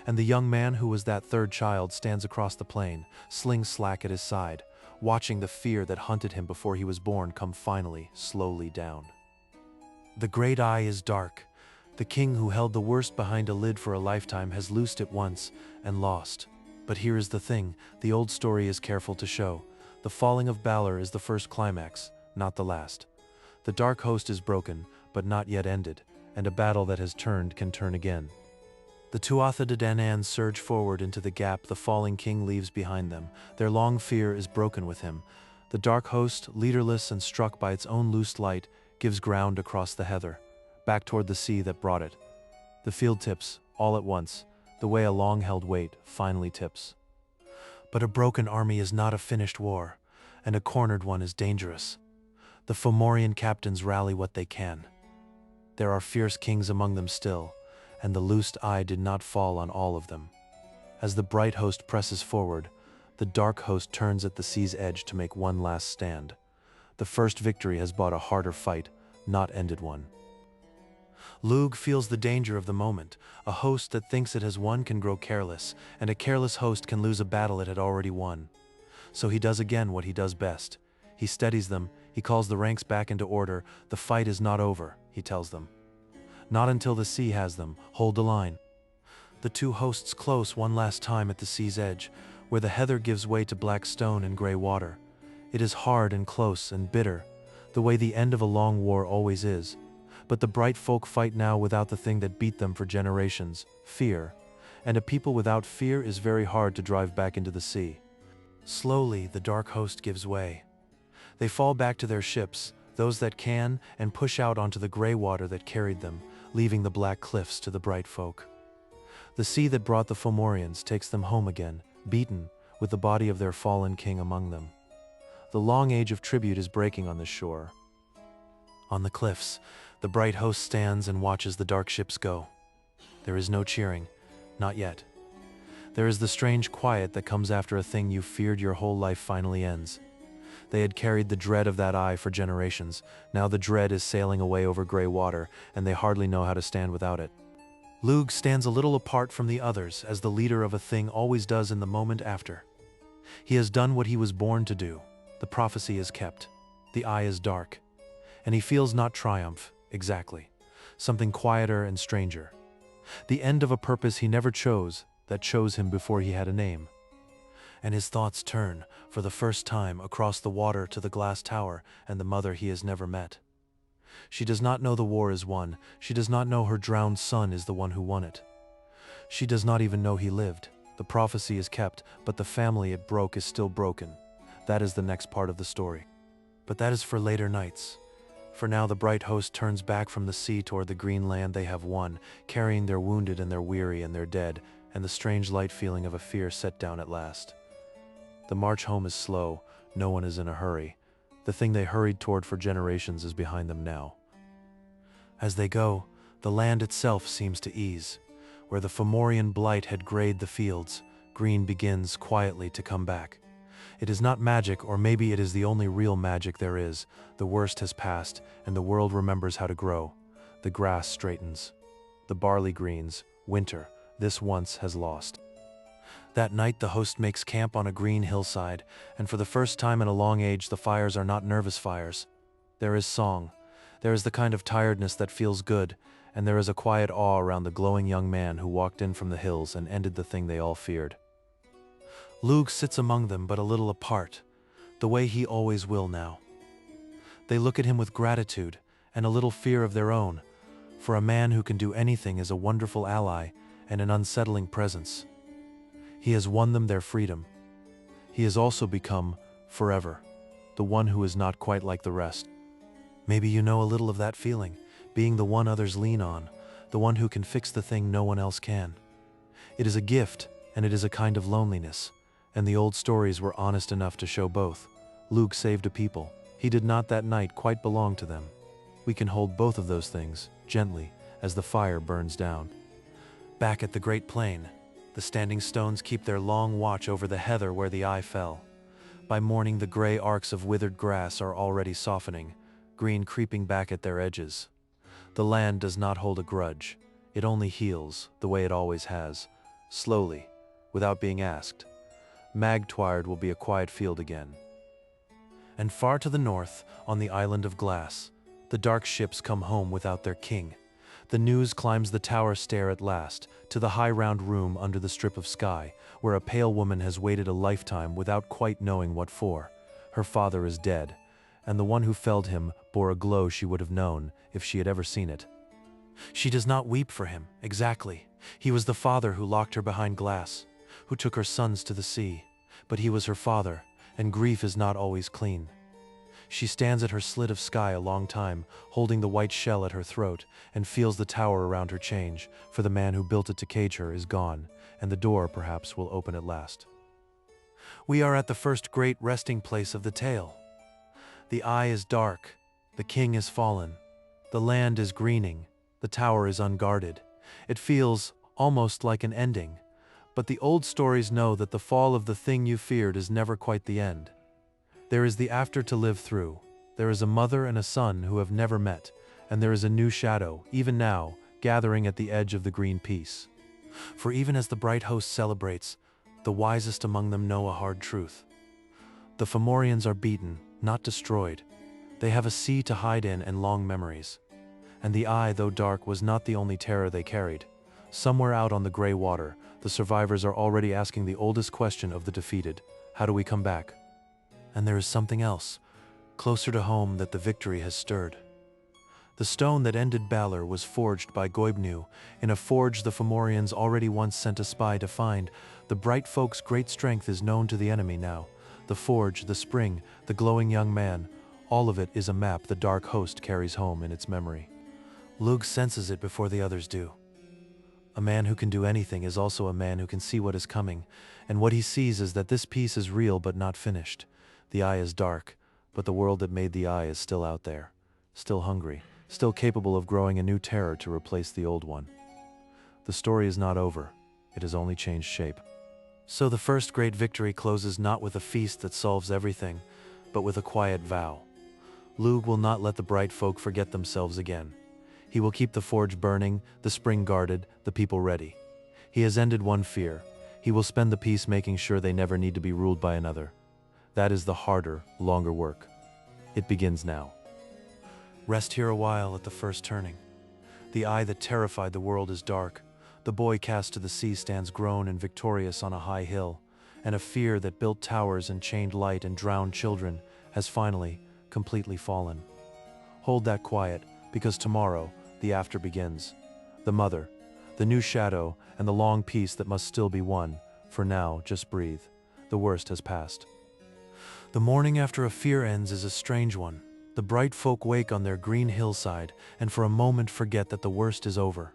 And the young man who was that 3rd child stands across the plain, sling slack at his side, watching the fear that hunted him before he was born come finally, slowly down. The great eye is dark. The king who held the worst behind a lid for a lifetime has loosed it once and lost. But here is the thing, the old story is careful to show. The falling of Balor is the first climax, not the last. The dark host is broken, but not yet ended, and a battle that has turned can turn again. The Tuatha De Danann surge forward into the gap the falling king leaves behind them. Their long fear is broken with him. The dark host, leaderless and struck by its own loosed light, gives ground across the heather, back toward the sea that brought it. The field tips, all at once. the way a long-held weight finally tips. But a broken army is not a finished war, and a cornered one is dangerous. The Fomorian captains rally what they can. There are fierce kings among them still, and the loosed eye did not fall on all of them. As the bright host presses forward, the dark host turns at the sea's edge to make one last stand. The first victory has bought a harder fight, not ended one. Lugh feels the danger of the moment. A host that thinks it has won can grow careless, and a careless host can lose a battle it had already won. So he does again what he does best. He steadies them, he calls the ranks back into order. The fight is not over, he tells them. Not until the sea has them. Hold the line. The two hosts close one last time at the sea's edge, where the heather gives way to black stone and gray water. It is hard and close and bitter, the way the end of a long war always is. But the bright folk fight now without the thing that beat them for generations, fear. And a people without fear is very hard to drive back into the sea. Slowly, the dark host gives way. They fall back to their ships, those that can, and push out onto the gray water that carried them, leaving the black cliffs to the bright folk. The sea that brought the Fomorians takes them home again, beaten, with the body of their fallen king among them. The long age of tribute is breaking on the shore. On the cliffs, the bright host stands and watches the dark ships go. There is no cheering, not yet. There is the strange quiet that comes after a thing you feared your whole life finally ends. They had carried the dread of that eye for generations. Now the dread is sailing away over gray water, and they hardly know how to stand without it. Lugh stands a little apart from the others, as the leader of a thing always does in the moment after. He has done what he was born to do. The prophecy is kept. The eye is dark. And he feels not triumph, exactly. Something quieter and stranger. The end of a purpose he never chose, that chose him before he had a name. And his thoughts turn, for the first time, across the water to the glass tower and the mother he has never met. She does not know the war is won. She does not know her drowned son is the one who won it. She does not even know he lived. The prophecy is kept, but the family it broke is still broken. That is the next part of the story. But that is for later nights. For now the bright host turns back from the sea toward the green land they have won, carrying their wounded and their weary and their dead, and the strange light feeling of a fear set down at last. The march home is slow, no one is in a hurry. The thing they hurried toward for generations is behind them now. As they go, the land itself seems to ease. Where the Fomorian blight had grayed the fields, green begins quietly to come back. It is not magic, or maybe it is the only real magic there is. The worst has passed, and the world remembers how to grow. The grass straightens. The barley greens, winter, this once has lost. That night the host makes camp on a green hillside, and for the first time in a long age the fires are not nervous fires. There is song. There is the kind of tiredness that feels good, and there is a quiet awe around the glowing young man who walked in from the hills and ended the thing they all feared. Lugh sits among them but a little apart, the way he always will now. They look at him with gratitude and a little fear of their own, for a man who can do anything is a wonderful ally and an unsettling presence. He has won them their freedom. He has also become, forever, the one who is not quite like the rest. Maybe you know a little of that feeling, being the one others lean on, the one who can fix the thing no one else can. It is a gift, and it is a kind of loneliness, and the old stories were honest enough to show both. Lugh saved a people. He did not that night quite belong to them. We can hold both of those things, gently, as the fire burns down. Back at the Great Plain, the standing stones keep their long watch over the heather where the eye fell. By morning the gray arcs of withered grass are already softening, green creeping back at their edges. The land does not hold a grudge. It only heals, the way it always has, slowly, without being asked. Magtward will be a quiet field again. And far to the north, on the island of glass, the dark ships come home without their king. The news climbs the tower stair at last, to the high round room under the strip of sky, where a pale woman has waited a lifetime without quite knowing what for. Her father is dead, and the one who felled him bore a glow she would have known if she had ever seen it. She does not weep for him, exactly. He was the father who locked her behind glass, who took her sons to the sea, but he was her father, and grief is not always clean. She stands at her slit of sky a long time, holding the white shell at her throat, and feels the tower around her change, for the man who built it to cage her is gone, and the door, perhaps, will open at last. We are at the first great resting place of the tale. The eye is dark, the king is fallen, the land is greening, the tower is unguarded. It feels almost like an ending, but the old stories know that the fall of the thing you feared is never quite the end. There is the after to live through. There is a mother and a son who have never met, and there is a new shadow, even now, gathering at the edge of the green peace. For even as the bright host celebrates, the wisest among them know a hard truth. The Fomorians are beaten, not destroyed. They have a sea to hide in and long memories. And the eye, though dark, was not the only terror they carried. Somewhere out on the gray water, the survivors are already asking the oldest question of the defeated: how do we come back? And there is something else, closer to home, that the victory has stirred. The stone that ended Balor was forged by Goibnu, in a forge the Fomorians already once sent a spy to find. The bright folk's great strength is known to the enemy now. The forge, the spring, the glowing young man, all of it is a map the dark host carries home in its memory. Lug senses it before the others do. A man who can do anything is also a man who can see what is coming, and what he sees is that this piece is real but not finished. The eye is dark, but the world that made the eye is still out there, still hungry, still capable of growing a new terror to replace the old one. The story is not over, it has only changed shape. So the first great victory closes not with a feast that solves everything, but with a quiet vow. Lug will not let the bright folk forget themselves again. He will keep the forge burning, the spring guarded, the people ready. He has ended one fear. He will spend the peace making sure they never need to be ruled by another. That is the harder, longer work. It begins now. Rest here a while at the first turning. The eye that terrified the world is dark. The boy cast to the sea stands grown and victorious on a high hill, and a fear that built towers and chained light and drowned children has finally, completely fallen. Hold that quiet, because tomorrow, the after begins. The mother, the new shadow, and the long peace that must still be won. For now, just breathe. The worst has passed. The morning after a fear ends is a strange one. The bright folk wake on their green hillside, and for a moment forget that the worst is over.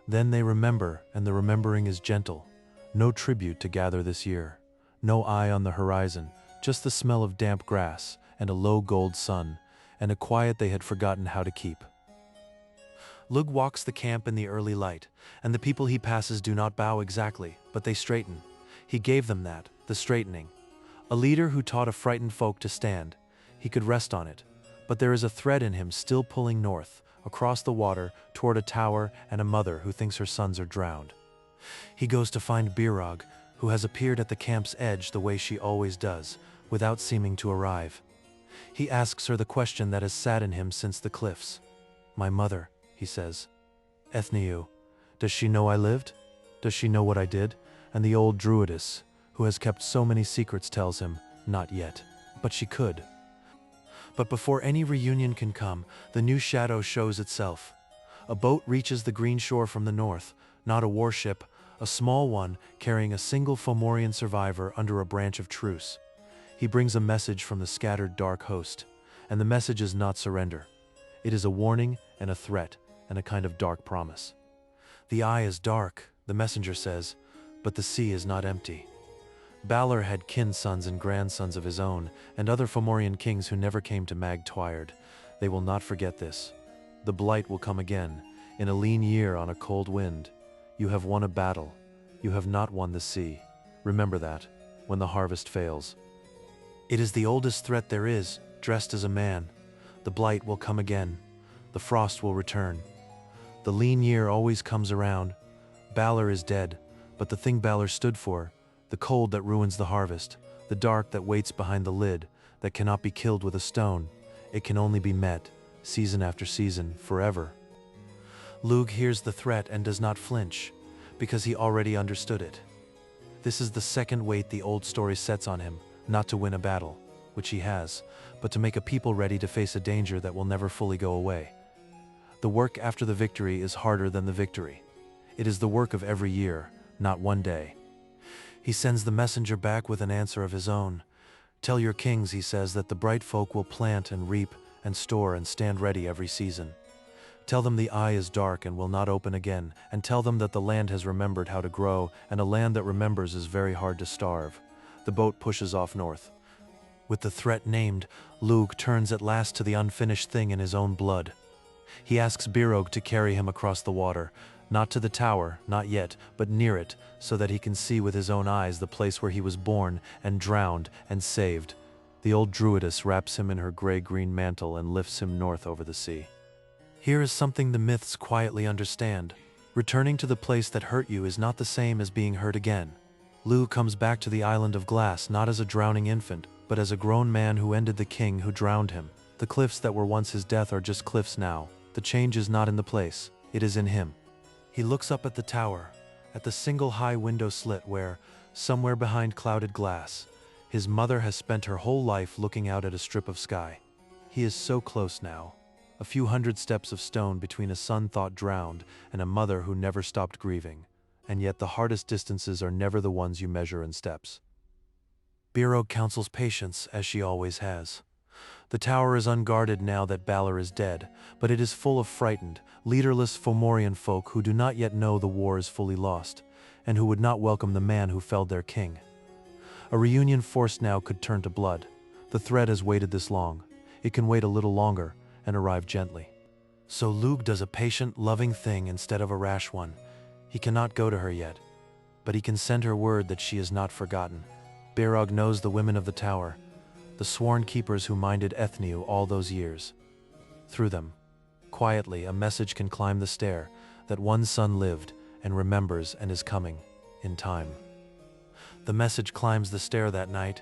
Then they remember, and the remembering is gentle. No tribute to gather this year. No eye on the horizon, just the smell of damp grass, and a low gold sun, and a quiet they had forgotten how to keep. Lug walks the camp in the early light, and the people he passes do not bow exactly, but they straighten. He gave them that, the straightening. A leader who taught a frightened folk to stand. He could rest on it, but there is a thread in him still pulling north, across the water, toward a tower and a mother who thinks her sons are drowned. He goes to find Birag, who has appeared at the camp's edge the way she always does, without seeming to arrive. He asks her the question that has sat in him since the cliffs. "My mother," he says. "Ethniu, does she know I lived? Does she know what I did?" And the old druidess, who has kept so many secrets, tells him, "Not yet, but she could." But before any reunion can come, the new shadow shows itself. A boat reaches the green shore from the north, not a warship, a small one carrying a single Fomorian survivor under a branch of truce. He brings a message from the scattered dark host, and the message is not surrender. It is a warning and a threat and a kind of dark promise. The eye is dark, the messenger says, but the sea is not empty. Balor had kinsons and grandsons of his own, and other Fomorian kings who never came to Mag Twyard. They will not forget this. The blight will come again, in a lean year on a cold wind. You have won a battle. You have not won the sea. Remember that, when the harvest fails. It is the oldest threat there is, dressed as a man. The blight will come again. The frost will return. The lean year always comes around. Balor is dead, but the thing Balor stood for, the cold that ruins the harvest, the dark that waits behind the lid, that cannot be killed with a stone, it can only be met, season after season, forever. Lug hears the threat and does not flinch, because he already understood it. This is the second weight the old story sets on him, not to win a battle, which he has, but to make a people ready to face a danger that will never fully go away. The work after the victory is harder than the victory. It is the work of every year, not one day. He sends the messenger back with an answer of his own. Tell your kings, he says, that the bright folk will plant and reap and store and stand ready every season. Tell them the eye is dark and will not open again, and tell them that the land has remembered how to grow, and a land that remembers is very hard to starve. The boat pushes off north. With the threat named, Lugh turns at last to the unfinished thing in his own blood. He asks Birog to carry him across the water, not to the tower, not yet, but near it, so that he can see with his own eyes the place where he was born and drowned and saved. The old druidess wraps him in her gray-green mantle and lifts him north over the sea. Here is something the myths quietly understand. Returning to the place that hurt you is not the same as being hurt again. Lugh comes back to the island of glass not as a drowning infant, but as a grown man who ended the king who drowned him. The cliffs that were once his death are just cliffs now. The change is not in the place, it is in him. He looks up at the tower, at the single high window slit where, somewhere behind clouded glass, his mother has spent her whole life looking out at a strip of sky. He is so close now. A few hundred steps of stone between a son thought drowned and a mother who never stopped grieving. And yet the hardest distances are never the ones you measure in steps. Birog counsels patience, as she always has. The tower is unguarded now that Balor is dead, but it is full of frightened, leaderless Fomorian folk who do not yet know the war is fully lost, and who would not welcome the man who felled their king. A reunion forced now could turn to blood. The thread has waited this long. It can wait a little longer and arrive gently. So Lugh does a patient, loving thing instead of a rash one. He cannot go to her yet, but he can send her word that she is not forgotten. Birog knows the women of the tower, the sworn keepers who minded Ethniu all those years. Through them, quietly, a message can climb the stair that one son lived and remembers and is coming in time. The message climbs the stair that night,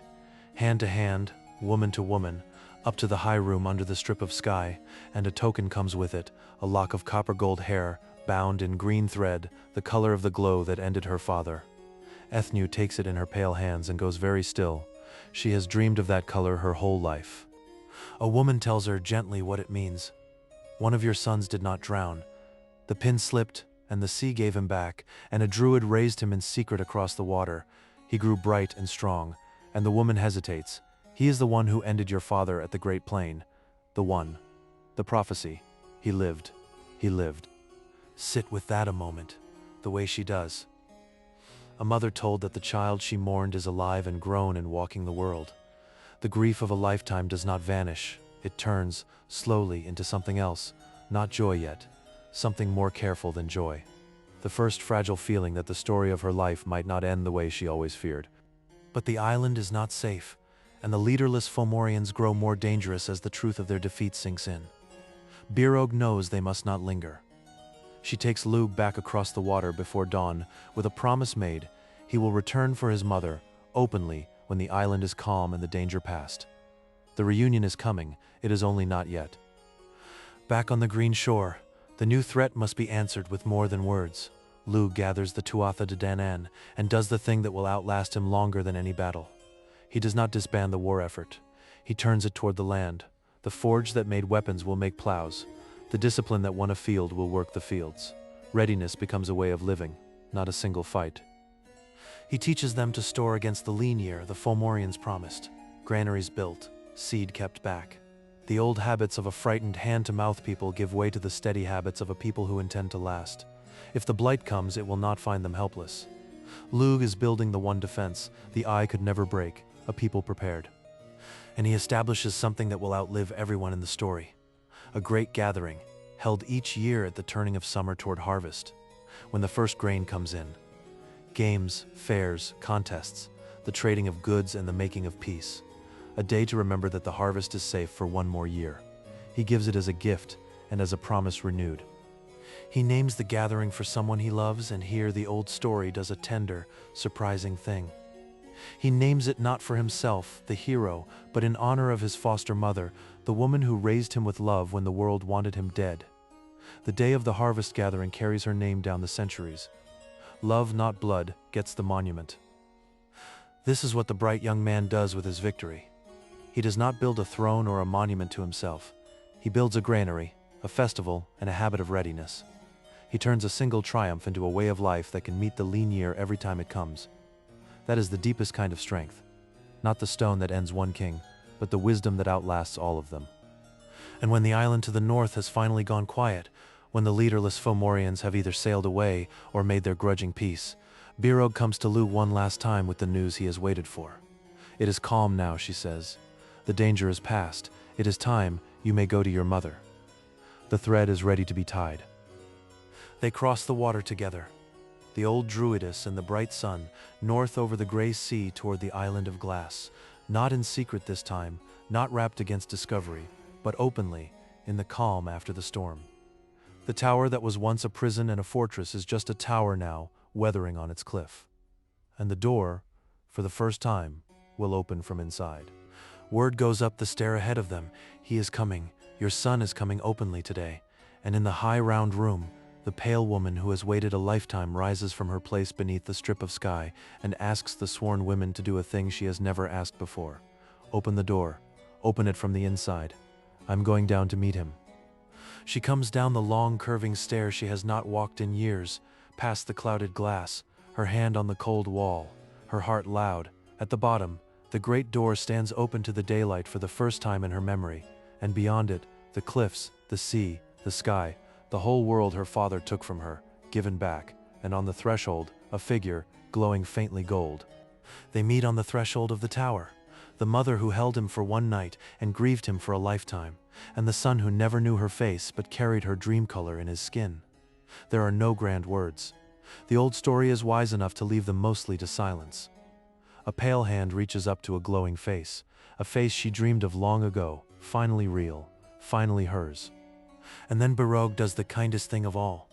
hand to hand, woman to woman, up to the high room under the strip of sky, and a token comes with it, a lock of copper-gold hair, bound in green thread, the color of the glow that ended her father. Ethniu takes it in her pale hands and goes very still. She has dreamed of that color her whole life. A woman tells her gently what it means. One of your sons did not drown. The pin slipped, and the sea gave him back, and a druid raised him in secret across the water. He grew bright and strong, and the woman hesitates. He is the one who ended your father at the Great Plain. The one. The prophecy. He lived. He lived. Sit with that a moment, the way she does. A mother told that the child she mourned is alive and grown and walking the world. The grief of a lifetime does not vanish. It turns, slowly, into something else, not joy yet, something more careful than joy. The first fragile feeling that the story of her life might not end the way she always feared. But the island is not safe, and the leaderless Fomorians grow more dangerous as the truth of their defeat sinks in. Birog knows they must not linger. She takes Lugh back across the water before dawn, with a promise made. He will return for his mother, openly, when the island is calm and the danger past. The reunion is coming, it is only not yet. Back on the green shore, the new threat must be answered with more than words. Lugh gathers the Tuatha de Danann and does the thing that will outlast him longer than any battle. He does not disband the war effort. He turns it toward the land. The forge that made weapons will make plows. The discipline that won a field will work the fields. Readiness becomes a way of living, not a single fight. He teaches them to store against the lean year the Fomorians promised. Granaries built, seed kept back. The old habits of a frightened hand-to-mouth people give way to the steady habits of a people who intend to last. If the blight comes, it will not find them helpless. Lugh is building the one defense the eye could never break, a people prepared. And he establishes something that will outlive everyone in the story. A great gathering, held each year at the turning of summer toward harvest, when the first grain comes in. Games, fairs, contests, the trading of goods and the making of peace. A day to remember that the harvest is safe for one more year. He gives it as a gift and as a promise renewed. He names the gathering for someone he loves, and here the old story does a tender, surprising thing. He names it not for himself, the hero, but in honor of his foster mother, the woman who raised him with love when the world wanted him dead. The day of the harvest gathering carries her name down the centuries. Love, not blood, gets the monument. This is what the bright young man does with his victory. He does not build a throne or a monument to himself. He builds a granary, a festival, and a habit of readiness. He turns a single triumph into a way of life that can meet the lean year every time it comes. That is the deepest kind of strength. not the stone that ends one king, but the wisdom that outlasts all of them. And when the island to the north has finally gone quiet, when the leaderless Fomorians have either sailed away or made their grudging peace, Birog comes to Lugh one last time with the news he has waited for. "It is calm now," she says. "The danger is past. It is time. You may go to your mother." The thread is ready to be tied. They cross the water together, the old druidess and the bright sun, north over the gray sea toward the island of glass, not in secret this time, not wrapped against discovery, but openly, in the calm after the storm. The tower that was once a prison and a fortress is just a tower now, weathering on its cliff. And the door, for the first time, will open from inside. Word goes up the stair ahead of them. "He is coming. Your son is coming openly today." And in the high round room, the pale woman who has waited a lifetime rises from her place beneath the strip of sky and asks the sworn women to do a thing she has never asked before. "Open the door. Open it from the inside. I'm going down to meet him." She comes down the long curving stair she has not walked in years, past the clouded glass, her hand on the cold wall, her heart loud. At the bottom, the great door stands open to the daylight for the first time in her memory, and beyond it, the cliffs, the sea, the sky, the whole world her father took from her, given back, and on the threshold, a figure, glowing faintly gold. They meet on the threshold of the tower, the mother who held him for one night and grieved him for a lifetime, and the son who never knew her face but carried her dream color in his skin. There are no grand words. The old story is wise enough to leave them mostly to silence. A pale hand reaches up to a glowing face, a face she dreamed of long ago, finally real, finally hers. And then Birog does the kindest thing of all.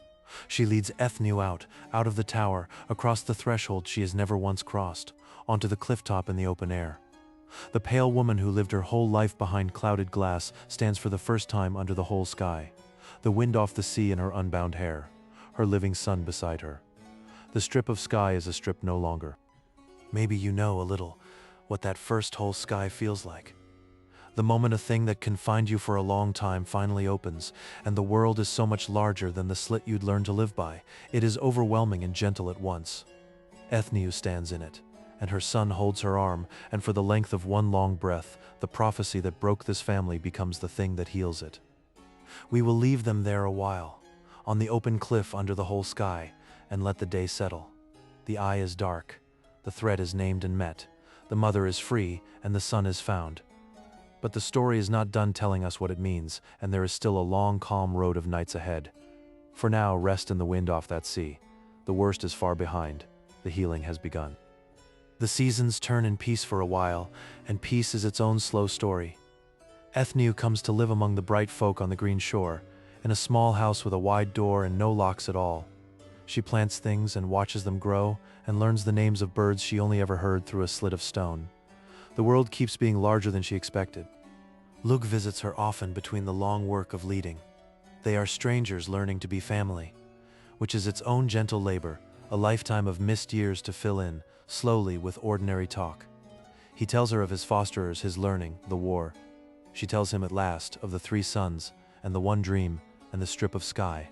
She leads Ethnew out of the tower, across the threshold she has never once crossed, onto the clifftop in the open air. The pale woman who lived her whole life behind clouded glass stands for the first time under the whole sky, the wind off the sea in her unbound hair, her living son beside her. The strip of sky is a strip no longer. Maybe you know a little what that first whole sky feels like. The moment a thing that confined you for a long time finally opens, and the world is so much larger than the slit you'd learned to live by. It is overwhelming and gentle at once. Ethnew stands in it, and her son holds her arm, and for the length of one long breath, the prophecy that broke this family becomes the thing that heals it. We will leave them there a while, on the open cliff under the whole sky, and let the day settle. The eye is dark, the thread is named and met, the mother is free, and the son is found. But the story is not done telling us what it means, and there is still a long, calm road of nights ahead. For now, rest in the wind off that sea. The worst is far behind. The healing has begun. The seasons turn in peace for a while, and peace is its own slow story. Ethnew comes to live among the bright folk on the green shore, in a small house with a wide door and no locks at all. She plants things and watches them grow, and learns the names of birds she only ever heard through a slit of stone. The world keeps being larger than she expected. Lugh visits her often between the long work of leading. They are strangers learning to be family, which is its own gentle labor, a lifetime of missed years to fill in, slowly with ordinary talk. He tells her of his fosterers, his learning, the war. She tells him at last of the 3 sons, and the one dream, and the strip of sky.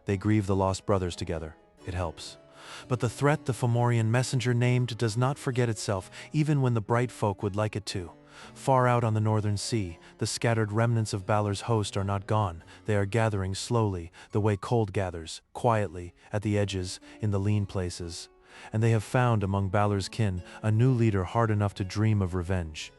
They grieve the lost brothers together. It helps. But the threat the Fomorian messenger named does not forget itself, even when the bright folk would like it to. Far out on the northern sea, the scattered remnants of Balor's host are not gone. They are gathering slowly, the way cold gathers, quietly, at the edges, in the lean places. And they have found among Balor's kin a new leader hard enough to dream of revenge.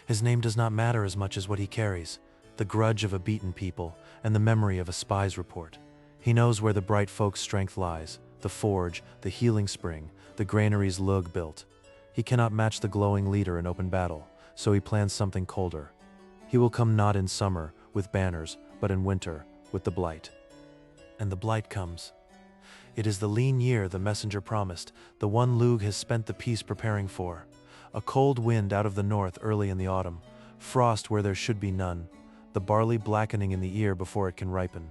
His name does not matter as much as what he carries, the grudge of a beaten people, and the memory of a spy's report. He knows where the bright folk's strength lies, the forge, the healing spring, the granaries Lugh built. He cannot match the glowing leader in open battle, so he plans something colder. He will come not in summer, with banners, but in winter, with the blight. And the blight comes. It is the lean year the messenger promised, the one Lugh has spent the peace preparing for. A cold wind out of the north early in the autumn, frost where there should be none, the barley blackening in the ear before it can ripen.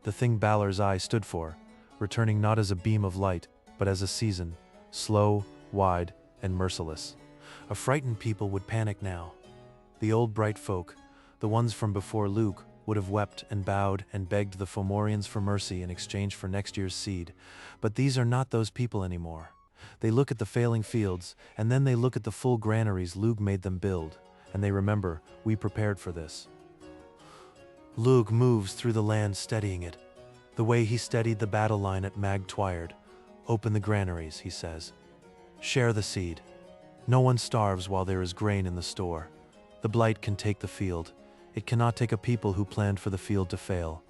The thing Balor's eye stood for, returning not as a beam of light, but as a season, slow, wide, and merciless. A frightened people would panic now. The old bright folk, the ones from before Lugh, would have wept and bowed and begged the Fomorians for mercy in exchange for next year's seed. But these are not those people anymore. They look at the failing fields, and then they look at the full granaries Lug made them build, and they remember, we prepared for this. Lug moves through the land steadying it, the way he steadied the battle line at Mag Twyard. Open the granaries, he says. Share the seed. No one starves while there is grain in the store. The blight can take the field. It cannot take a people who planned for the field to fail.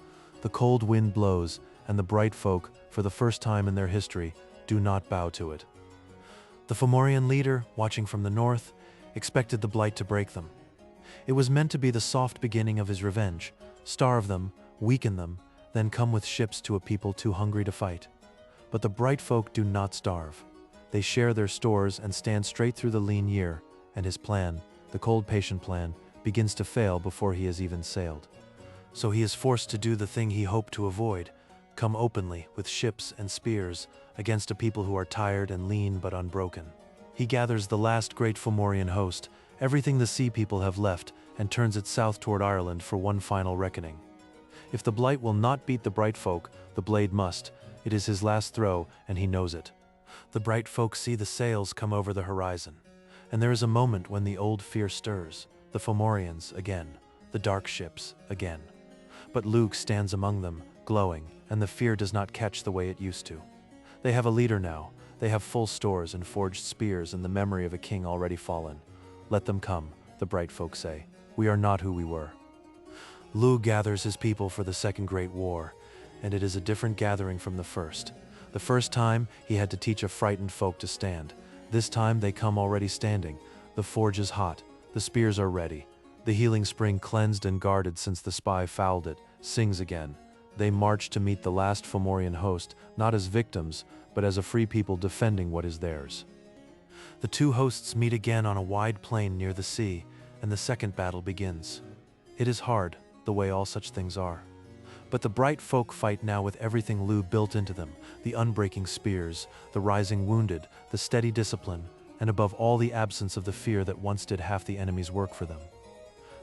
The cold wind blows, and the bright folk, for the first time in their history, do not bow to it. The Fomorian leader, watching from the north, expected the blight to break them. It was meant to be the soft beginning of his revenge, starve them, weaken them, then come with ships to a people too hungry to fight. But the bright folk do not starve. They share their stores and stand straight through the lean year, and his plan, the cold patient plan, begins to fail before he has even sailed. So he is forced to do the thing he hoped to avoid, come openly with ships and spears against a people who are tired and lean but unbroken. He gathers the last great Fomorian host, everything the sea people have left, and turns it south toward Ireland for one final reckoning. If the blight will not beat the bright folk, the blade must. It is his last throw, and he knows it. The bright folk see the sails come over the horizon, and there is a moment when the old fear stirs, the Fomorians again, the dark ships again. But Lug stands among them, glowing, and the fear does not catch the way it used to. They have a leader now. They have full stores and forged spears and the memory of a king already fallen. Let them come, the bright folk say. We are not who we were. Lug gathers his people for the Second Great War, and it is a different gathering from the first. The first time, he had to teach a frightened folk to stand. This time, they come already standing. The forge is hot. The spears are ready. The healing spring, cleansed and guarded since the spy fouled it, sings again. They march to meet the last Fomorian host, not as victims, but as a free people defending what is theirs. The two hosts meet again on a wide plain near the sea, and the second battle begins. It is hard, the way all such things are. But the bright folk fight now with everything Lug built into them, the unbreaking spears, the rising wounded, the steady discipline, and above all the absence of the fear that once did half the enemy's work for them.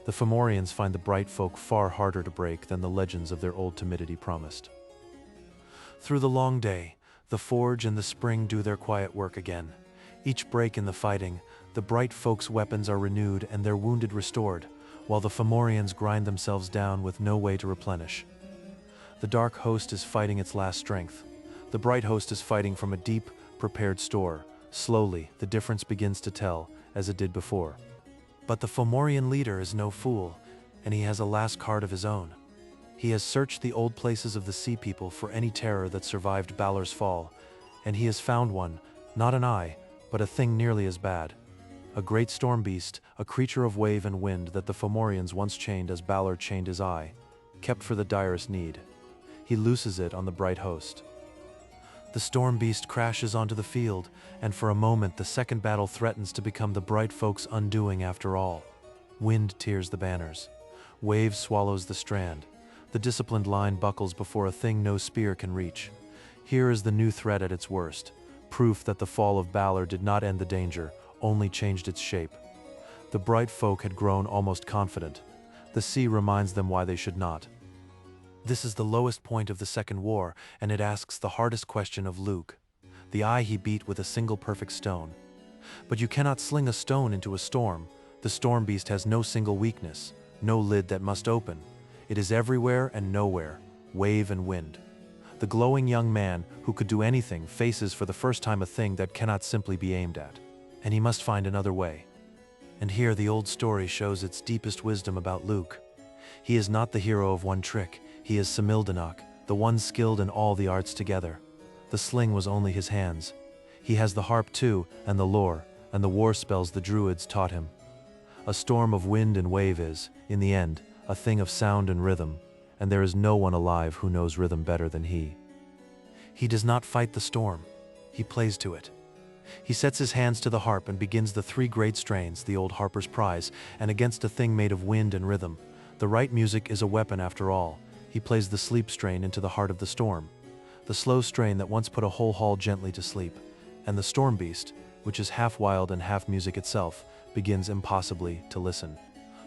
The Fomorians find the bright folk far harder to break than the legends of their old timidity promised. Through the long day, the forge and the spring do their quiet work again. Each break in the fighting, the bright folks' weapons are renewed and their wounded restored, while the Fomorians grind themselves down with no way to replenish. The dark host is fighting its last strength. The bright host is fighting from a deep, prepared store. Slowly, the difference begins to tell, as it did before. But the Fomorian leader is no fool, and he has a last card of his own. He has searched the old places of the sea people for any terror that survived Balor's fall, and he has found one, not an eye, but a thing nearly as bad. A great storm beast, a creature of wave and wind that the Fomorians once chained as Balor chained his eye, kept for the direst need. He looses it on the bright host. The storm beast crashes onto the field, and for a moment the second battle threatens to become the bright folks' undoing after all. Wind tears the banners. Wave swallows the strand. The disciplined line buckles before a thing no spear can reach. Here is the new threat at its worst. Proof that the fall of Balor did not end the danger, only changed its shape. The bright folk had grown almost confident. The sea reminds them why they should not. This is the lowest point of the Second War, and it asks the hardest question of Lug. The eye he beat with a single perfect stone. But you cannot sling a stone into a storm. The storm beast has no single weakness, no lid that must open. It is everywhere and nowhere, wave and wind. The glowing young man, who could do anything, faces for the first time a thing that cannot simply be aimed at. And he must find another way. And here the old story shows its deepest wisdom about Lug. He is not the hero of one trick. He is Simildanach, the one skilled in all the arts together. The sling was only his hands. He has the harp too, and the lore, and the war spells the druids taught him. A storm of wind and wave is, in the end, a thing of sound and rhythm, and there is no one alive who knows rhythm better than he. He does not fight the storm. He plays to it. He sets his hands to the harp and begins the three great strains, the old harper's prize, and against a thing made of wind and rhythm. The right music is a weapon after all. He plays the sleep strain into the heart of the storm, the slow strain that once put a whole hall gently to sleep, and the storm beast, which is half wild and half music itself, begins impossibly to listen.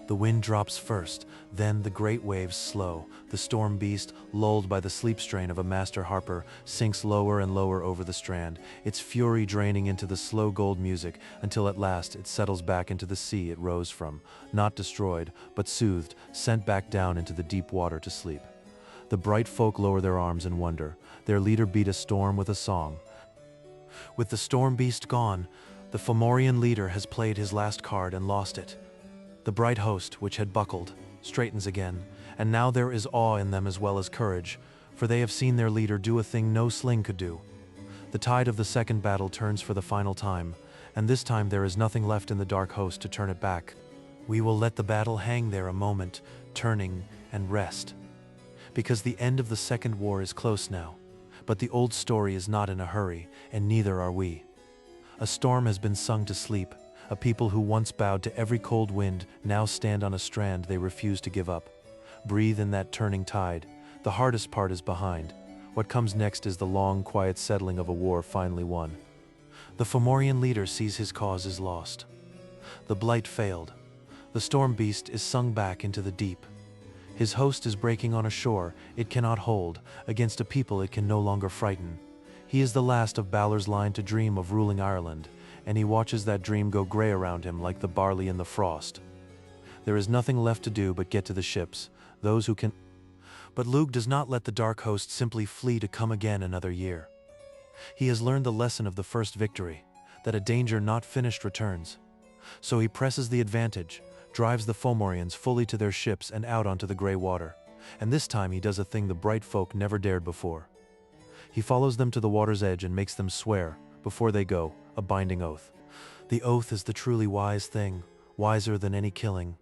The wind drops first, then the great waves slow. The storm beast, lulled by the sleep strain of a master harper, sinks lower and lower over the strand, its fury draining into the slow gold music, until at last it settles back into the sea it rose from, not destroyed, but soothed, sent back down into the deep water to sleep. The bright folk lower their arms in wonder. Their leader beat a storm with a song. With the storm beast gone, the Fomorian leader has played his last card and lost it. The bright host, which had buckled, straightens again, and now there is awe in them as well as courage, for they have seen their leader do a thing no sling could do. The tide of the second battle turns for the final time, and this time there is nothing left in the dark host to turn it back. We will let the battle hang there a moment, turning and rest. Because the end of the Second War is close now, but the old story is not in a hurry, and neither are we. A storm has been sung to sleep. A people who once bowed to every cold wind now stand on a strand they refuse to give up. Breathe in that turning tide. The hardest part is behind. What comes next is the long, quiet settling of a war finally won. The Fomorian leader sees his cause is lost. The blight failed. The storm beast is sung back into the deep. His host is breaking on a shore it cannot hold, against a people it can no longer frighten. He is the last of Balor's line to dream of ruling Ireland, and he watches that dream go gray around him like the barley in the frost. There is nothing left to do but get to the ships, those who can. But Lug does not let the dark host simply flee to come again another year. He has learned the lesson of the first victory, that a danger not finished returns. So he presses the advantage, drives the Fomorians fully to their ships and out onto the gray water, and this time he does a thing the bright folk never dared before. He follows them to the water's edge and makes them swear, before they go, a binding oath. The oath is the truly wise thing, wiser than any killing.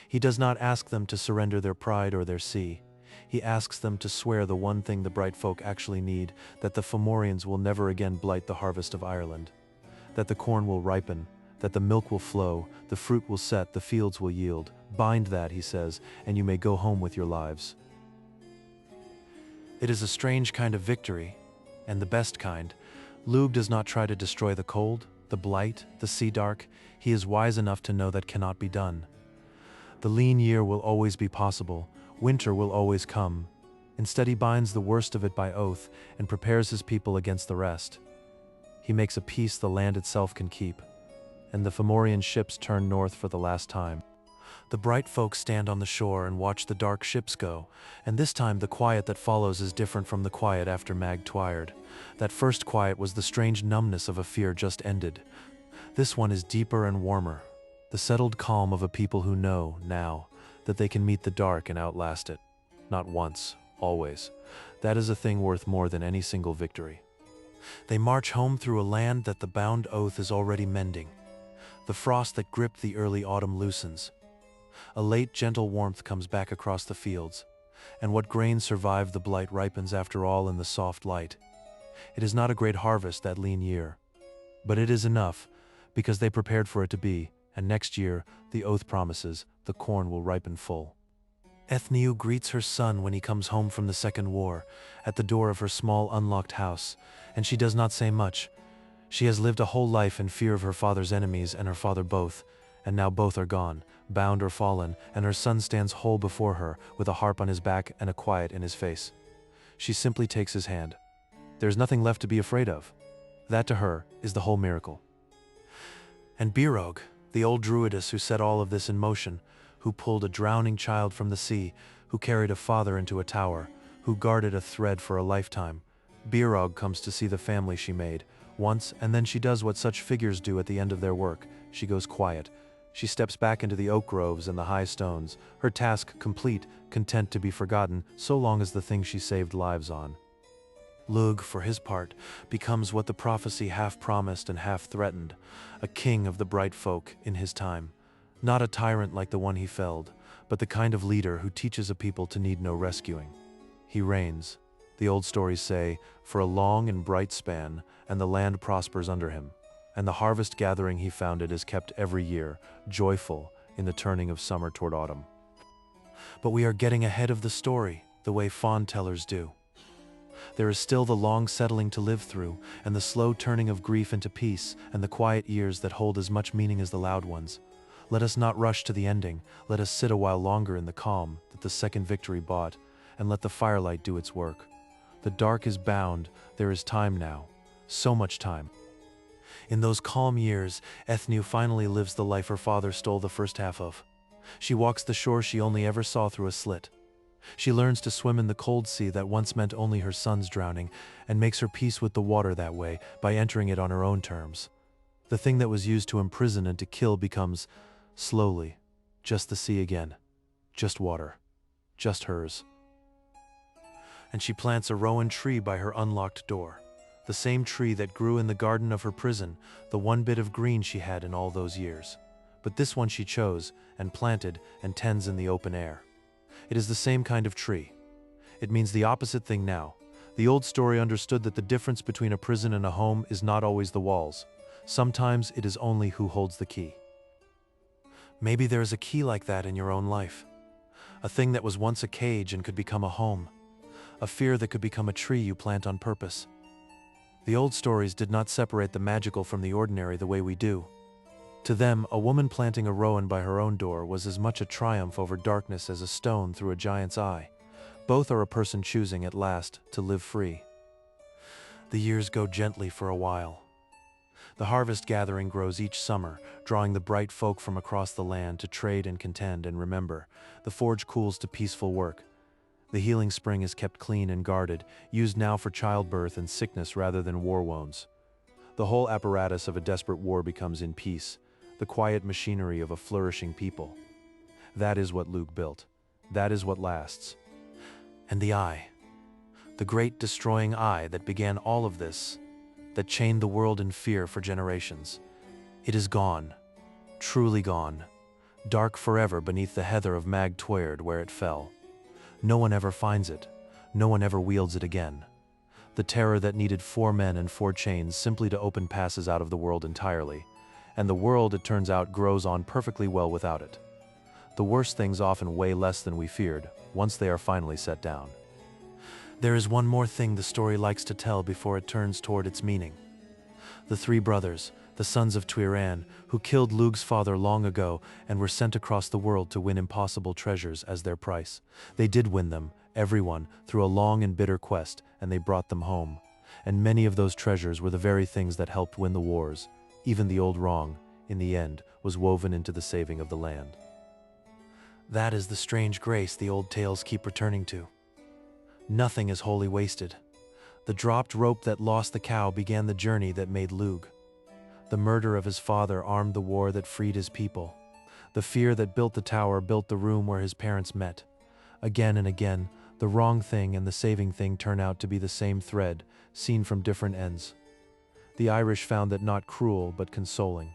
He does not ask them to surrender their pride or their sea. He asks them to swear the one thing the bright folk actually need, that the Fomorians will never again blight the harvest of Ireland. That the corn will ripen, that the milk will flow, the fruit will set, the fields will yield. Bind that, he says, and you may go home with your lives. It is a strange kind of victory, and the best kind. Lug does not try to destroy the cold, the blight, the sea dark. He is wise enough to know that cannot be done. The lean year will always be possible. Winter will always come. Instead, he binds the worst of it by oath and prepares his people against the rest. He makes a peace the land itself can keep, and the Fomorian ships turn north for the last time. The bright folk stand on the shore and watch the dark ships go, and this time the quiet that follows is different from the quiet after Mag Twyred. That first quiet was the strange numbness of a fear just ended. This one is deeper and warmer, the settled calm of a people who know, now, that they can meet the dark and outlast it. Not once, always. That is a thing worth more than any single victory. They march home through a land that the bound oath is already mending. The frost that gripped the early autumn loosens. A late gentle warmth comes back across the fields, and what grain survived the blight ripens after all in the soft light. It is not a great harvest that lean year, but it is enough, because they prepared for it to be, and next year, the oath promises, the corn will ripen full. Ethniu greets her son when he comes home from the Second War, at the door of her small unlocked house, and she does not say much. She has lived a whole life in fear of her father's enemies and her father both, and now both are gone, bound or fallen, and her son stands whole before her, with a harp on his back and a quiet in his face. She simply takes his hand. There is nothing left to be afraid of. That to her is the whole miracle. And Birog, the old druidess who set all of this in motion, who pulled a drowning child from the sea, who carried a father into a tower, who guarded a thread for a lifetime. Birog comes to see the family she made, once, and then she does what such figures do at the end of their work. She goes quiet. She steps back into the oak groves and the high stones, her task complete, content to be forgotten, so long as the thing she saved lives on. Lug, for his part, becomes what the prophecy half promised and half threatened, a king of the bright folk in his time. Not a tyrant like the one he felled, but the kind of leader who teaches a people to need no rescuing. He reigns, the old stories say, for a long and bright span, and the land prospers under him. And the harvest gathering he founded is kept every year, joyful in the turning of summer toward autumn. But we are getting ahead of the story, the way fond tellers do. There is still the long settling to live through, and the slow turning of grief into peace, and the quiet years that hold as much meaning as the loud ones. Let us not rush to the ending. Let us sit a while longer in the calm that the second victory brought, and let the firelight do its work. The dark is bound. There is time now. So much time. In those calm years, Ethne finally lives the life her father stole the first half of. She walks the shore she only ever saw through a slit. She learns to swim in the cold sea that once meant only her son's drowning, and makes her peace with the water that way by entering it on her own terms. The thing that was used to imprison and to kill becomes, slowly, just the sea again. Just water. Just hers. And she plants a rowan tree by her unlocked door. The same tree that grew in the garden of her prison, the one bit of green she had in all those years. But this one she chose, and planted, and tends in the open air. It is the same kind of tree. It means the opposite thing now. The old story understood that the difference between a prison and a home is not always the walls. Sometimes it is only who holds the key. Maybe there is a key like that in your own life. A thing that was once a cage and could become a home. A fear that could become a tree you plant on purpose. The old stories did not separate the magical from the ordinary the way we do. To them, a woman planting a rowan by her own door was as much a triumph over darkness as a stone through a giant's eye. Both are a person choosing at last to live free. The years go gently for a while. The harvest gathering grows each summer, drawing the bright folk from across the land to trade and contend and remember. The forge cools to peaceful work. The healing spring is kept clean and guarded, used now for childbirth and sickness rather than war wounds. The whole apparatus of a desperate war becomes in peace, the quiet machinery of a flourishing people. That is what Luke built. That is what lasts. And the eye, the great destroying eye that began all of this, that chained the world in fear for generations. It is gone, truly gone, dark forever beneath the heather of Mag Twyard where it fell. No one ever finds it. No one ever wields it again. The terror that needed 4 men and 4 chains simply to open passes out of the world entirely. And the world, it turns out, grows on perfectly well without it. The worst things often weigh less than we feared, once they are finally set down. There is one more thing the story likes to tell before it turns toward its meaning. The 3 brothers, the sons of Twyran, who killed Lug's father long ago and were sent across the world to win impossible treasures as their price. They did win them, everyone, through a long and bitter quest, and they brought them home. And many of those treasures were the very things that helped win the wars. Even the old wrong, in the end, was woven into the saving of the land. That is the strange grace the old tales keep returning to. Nothing is wholly wasted. The dropped rope that lost the cow began the journey that made Lug. The murder of his father armed the war that freed his people. The fear that built the tower built the room where his parents met. Again and again, the wrong thing and the saving thing turn out to be the same thread, seen from different ends. The Irish found that not cruel, but consoling.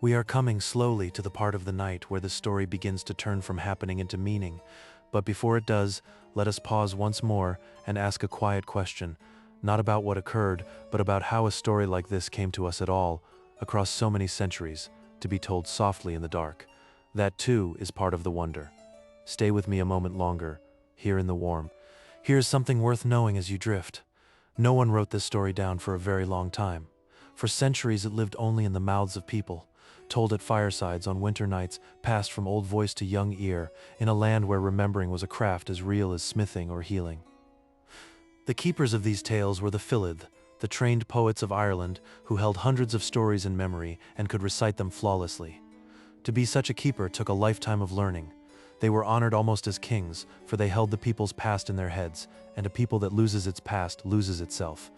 We are coming slowly to the part of the night where the story begins to turn from happening into meaning. But before it does, let us pause once more and ask a quiet question, not about what occurred, but about how a story like this came to us at all, across so many centuries, to be told softly in the dark. That too is part of the wonder. Stay with me a moment longer, here in the warm. Here's something worth knowing as you drift. No one wrote this story down for a very long time. For centuries it lived only in the mouths of people, told at firesides on winter nights, passed from old voice to young ear, in a land where remembering was a craft as real as smithing or healing. The keepers of these tales were the Philid, the trained poets of Ireland who held hundreds of stories in memory and could recite them flawlessly. To be such a keeper took a lifetime of learning. They were honored almost as kings, for they held the people's past in their heads, and a people that loses its past loses itself.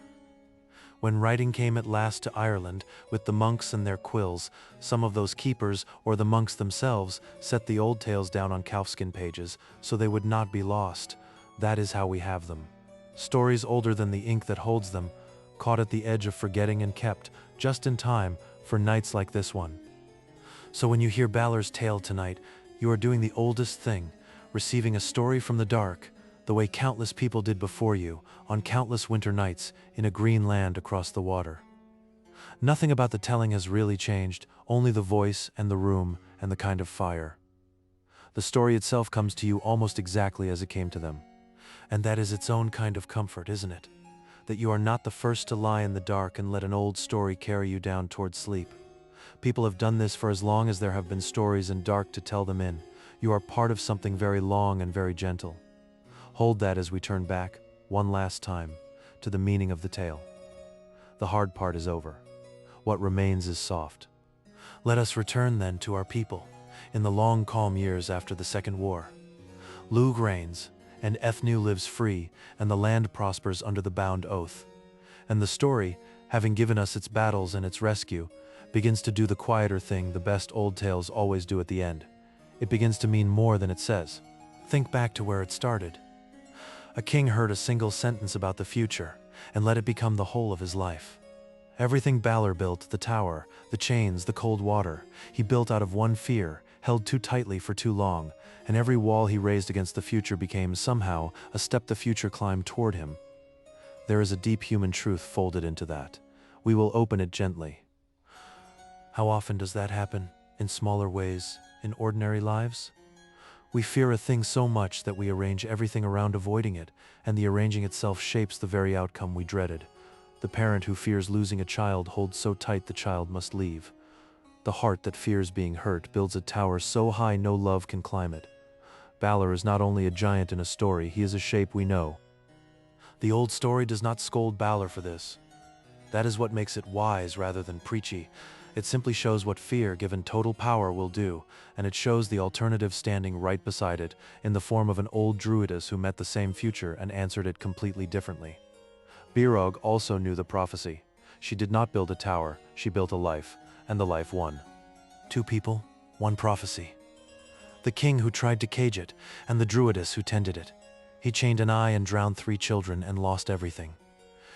When writing came at last to Ireland, with the monks and their quills, some of those keepers, or the monks themselves, set the old tales down on calfskin pages, so they would not be lost. That is how we have them. Stories older than the ink that holds them, caught at the edge of forgetting and kept, just in time, for nights like this one. So when you hear Balor's tale tonight, you are doing the oldest thing, receiving a story from the dark, the way countless people did before you, on countless winter nights, in a green land across the water. Nothing about the telling has really changed, only the voice and the room and the kind of fire. The story itself comes to you almost exactly as it came to them. And that is its own kind of comfort, isn't it? That you are not the first to lie in the dark and let an old story carry you down toward sleep. People have done this for as long as there have been stories and dark to tell them in. You are part of something very long and very gentle. Hold that as we turn back, one last time, to the meaning of the tale. The hard part is over. What remains is soft. Let us return then to our people, in the long calm years after the Second War. Lugh reigns, and Ethne lives free, and the land prospers under the bound oath. And the story, having given us its battles and its rescue, begins to do the quieter thing the best old tales always do at the end. It begins to mean more than it says. Think back to where it started. A king heard a single sentence about the future, and let it become the whole of his life. Everything Balor built, the tower, the chains, the cold water, he built out of one fear, held too tightly for too long, and every wall he raised against the future became, somehow, a step the future climbed toward him. There is a deep human truth folded into that. We will open it gently. How often does that happen, in smaller ways, in ordinary lives? We fear a thing so much that we arrange everything around avoiding it, and the arranging itself shapes the very outcome we dreaded. The parent who fears losing a child holds so tight the child must leave. The heart that fears being hurt builds a tower so high no love can climb it. Balor is not only a giant in a story, he is a shape we know. The old story does not scold Balor for this. That is what makes it wise rather than preachy. It simply shows what fear, given total power, will do, and it shows the alternative standing right beside it, in the form of an old druidess who met the same future and answered it completely differently. Birog also knew the prophecy. She did not build a tower, she built a life, and the life won. Two people, one prophecy. The king who tried to cage it, and the druidess who tended it. He chained an eye and drowned 3 children and lost everything.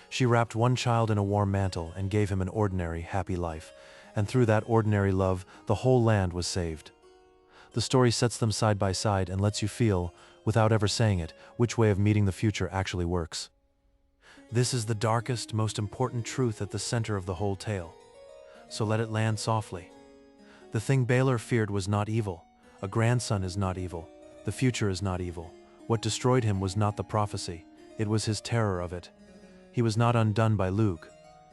She wrapped one child in a warm mantle and gave him an ordinary, happy life, and through that ordinary love, the whole land was saved. The story sets them side by side and lets you feel, without ever saying it, which way of meeting the future actually works. This is the darkest, most important truth at the center of the whole tale. So let it land softly. The thing Balor feared was not evil. A grandson is not evil. The future is not evil. What destroyed him was not the prophecy. It was his terror of it. He was not undone by Lugh.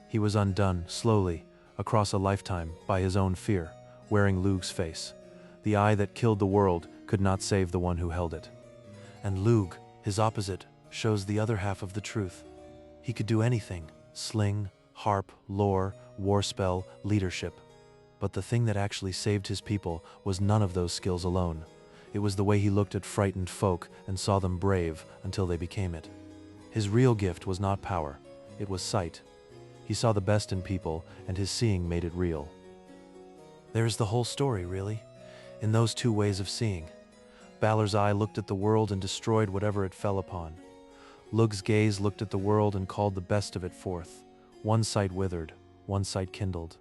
He was undone, slowly, across a lifetime, by his own fear, wearing Lugh's face. The eye that killed the world could not save the one who held it. And Lugh, his opposite, shows the other half of the truth. He could do anything: sling, harp, lore, warspell, leadership. But the thing that actually saved his people was none of those skills alone. It was the way he looked at frightened folk and saw them brave until they became it. His real gift was not power, it was sight. He saw the best in people, and his seeing made it real. There's the whole story, really, in those two ways of seeing. Balor's eye looked at the world and destroyed whatever it fell upon. Lugh's gaze looked at the world and called the best of it forth. One sight withered, one sight kindled.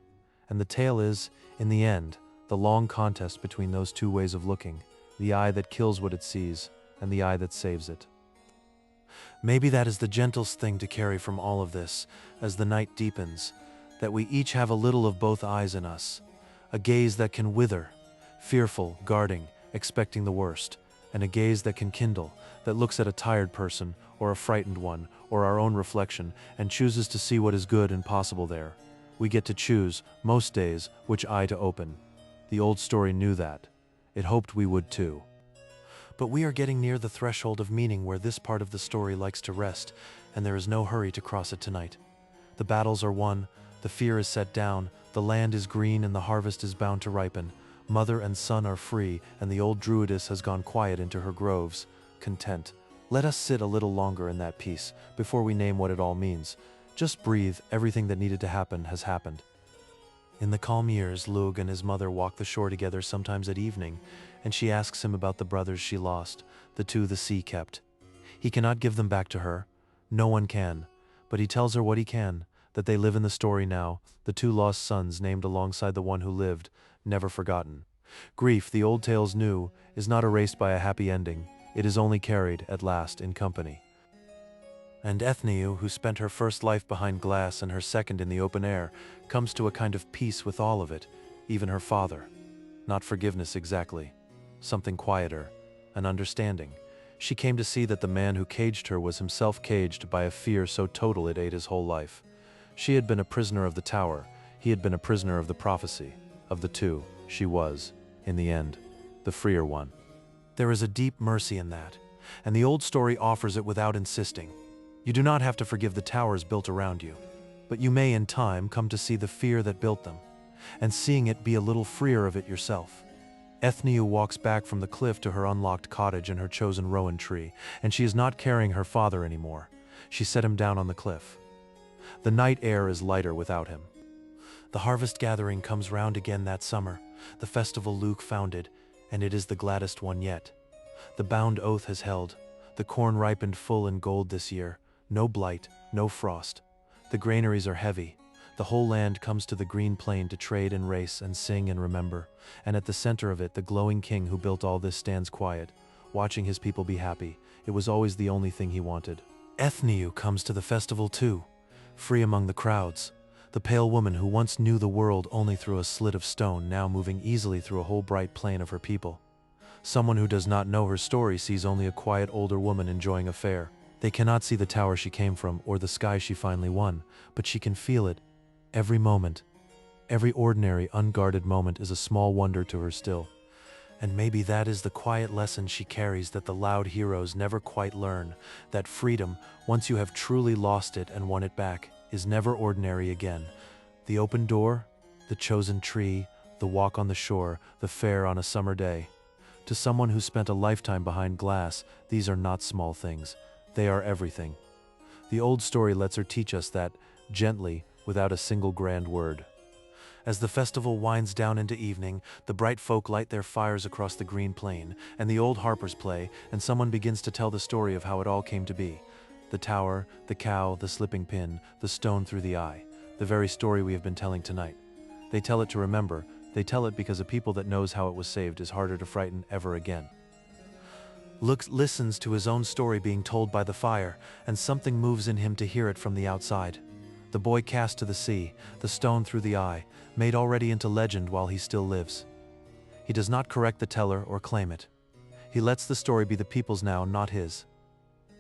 And the tale is, in the end, the long contest between those two ways of looking, the eye that kills what it sees, and the eye that saves it. Maybe that is the gentlest thing to carry from all of this, as the night deepens, that we each have a little of both eyes in us, a gaze that can wither, fearful, guarding, expecting the worst, and a gaze that can kindle, that looks at a tired person, or a frightened one, or our own reflection, and chooses to see what is good and possible there. We get to choose, most days, which eye to open. The old story knew that. It hoped we would too. But we are getting near the threshold of meaning where this part of the story likes to rest, and there is no hurry to cross it tonight. The battles are won, the fear is set down, the land is green and the harvest is bound to ripen. Mother and son are free, and the old druidess has gone quiet into her groves, content. Let us sit a little longer in that peace, before we name what it all means. Just breathe, everything that needed to happen has happened. In the calm years, Lugh and his mother walk the shore together sometimes at evening, and she asks him about the brothers she lost, the two the sea kept. He cannot give them back to her. No one can. But he tells her what he can, that they live in the story now, the two lost sons named alongside the one who lived, never forgotten. Grief, the old tales knew, is not erased by a happy ending. It is only carried, at last, in company. And Ethne, who spent her first life behind glass and her second in the open air, comes to a kind of peace with all of it, even her father. Not forgiveness exactly. Something quieter, an understanding. She came to see that the man who caged her was himself caged by a fear so total it ate his whole life. She had been a prisoner of the tower, he had been a prisoner of the prophecy. Of the two, she was, in the end, the freer one. There is a deep mercy in that, and the old story offers it without insisting. You do not have to forgive the towers built around you, but you may in time come to see the fear that built them, and seeing it be a little freer of it yourself. Ethniu walks back from the cliff to her unlocked cottage and her chosen rowan tree, and she is not carrying her father anymore. She set him down on the cliff. The night air is lighter without him. The harvest gathering comes round again that summer, the festival Luke founded, and it is the gladdest one yet. The bound oath has held. The corn ripened full in gold this year. No blight, no frost. The granaries are heavy. The whole land comes to the green plain to trade and race and sing and remember, and at the center of it the glowing king who built all this stands quiet, watching his people be happy. It was always the only thing he wanted. Ethniu comes to the festival too, free among the crowds. The pale woman who once knew the world only through a slit of stone, now moving easily through a whole bright plain of her people. Someone who does not know her story sees only a quiet older woman enjoying a fair. They cannot see the tower she came from or the sky she finally won, but she can feel it. Every moment, every ordinary, unguarded moment is a small wonder to her still. And maybe that is the quiet lesson she carries that the loud heroes never quite learn, that freedom, once you have truly lost it and won it back, is never ordinary again. The open door, the chosen tree, the walk on the shore, the fair on a summer day. To someone who spent a lifetime behind glass, these are not small things. They are everything. The old story lets her teach us that, gently, without a single grand word. As the festival winds down into evening, the bright folk light their fires across the green plain, and the old harpers play, and someone begins to tell the story of how it all came to be. The tower, the cow, the slipping pin, the stone through the eye, the very story we have been telling tonight. They tell it to remember. They tell it because a people that knows how it was saved is harder to frighten ever again. Luke listens to his own story being told by the fire, and something moves in him to hear it from the outside. The boy cast to the sea, the stone through the eye, made already into legend while he still lives. He does not correct the teller or claim it. He lets the story be the people's now, not his.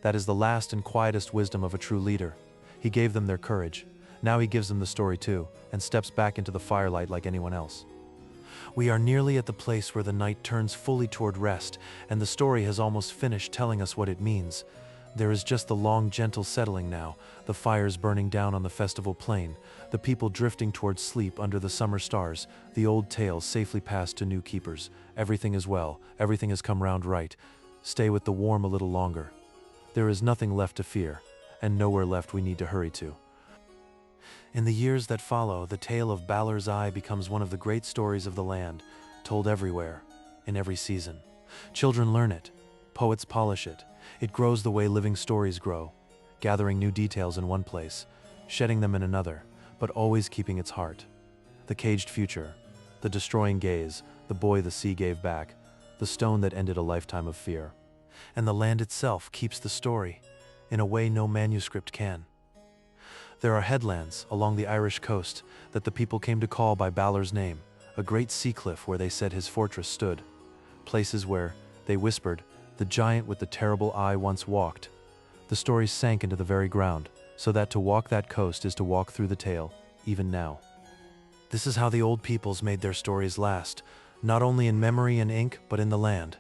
That is the last and quietest wisdom of a true leader. He gave them their courage. Now he gives them the story too, and steps back into the firelight like anyone else. We are nearly at the place where the night turns fully toward rest, and the story has almost finished telling us what it means. There is just the long, gentle settling now, the fires burning down on the festival plain, the people drifting towards sleep under the summer stars, the old tale safely passed to new keepers. Everything is well, everything has come round right. Stay with the warm a little longer. There is nothing left to fear, and nowhere left we need to hurry to. In the years that follow, the tale of Balor's Eye becomes one of the great stories of the land, told everywhere, in every season. Children learn it, poets polish it. It grows the way living stories grow, gathering new details in one place, shedding them in another, but always keeping its heart. The caged future, the destroying gaze, the boy the sea gave back, the stone that ended a lifetime of fear. And the land itself keeps the story, in a way no manuscript can. There are headlands along the Irish coast that the people came to call by Balor's name, a great sea cliff where they said his fortress stood. Places where, they whispered, the giant with the terrible eye once walked. The stories sank into the very ground, so that to walk that coast is to walk through the tale, even now. This is how the old peoples made their stories last, not only in memory and ink, but in the land.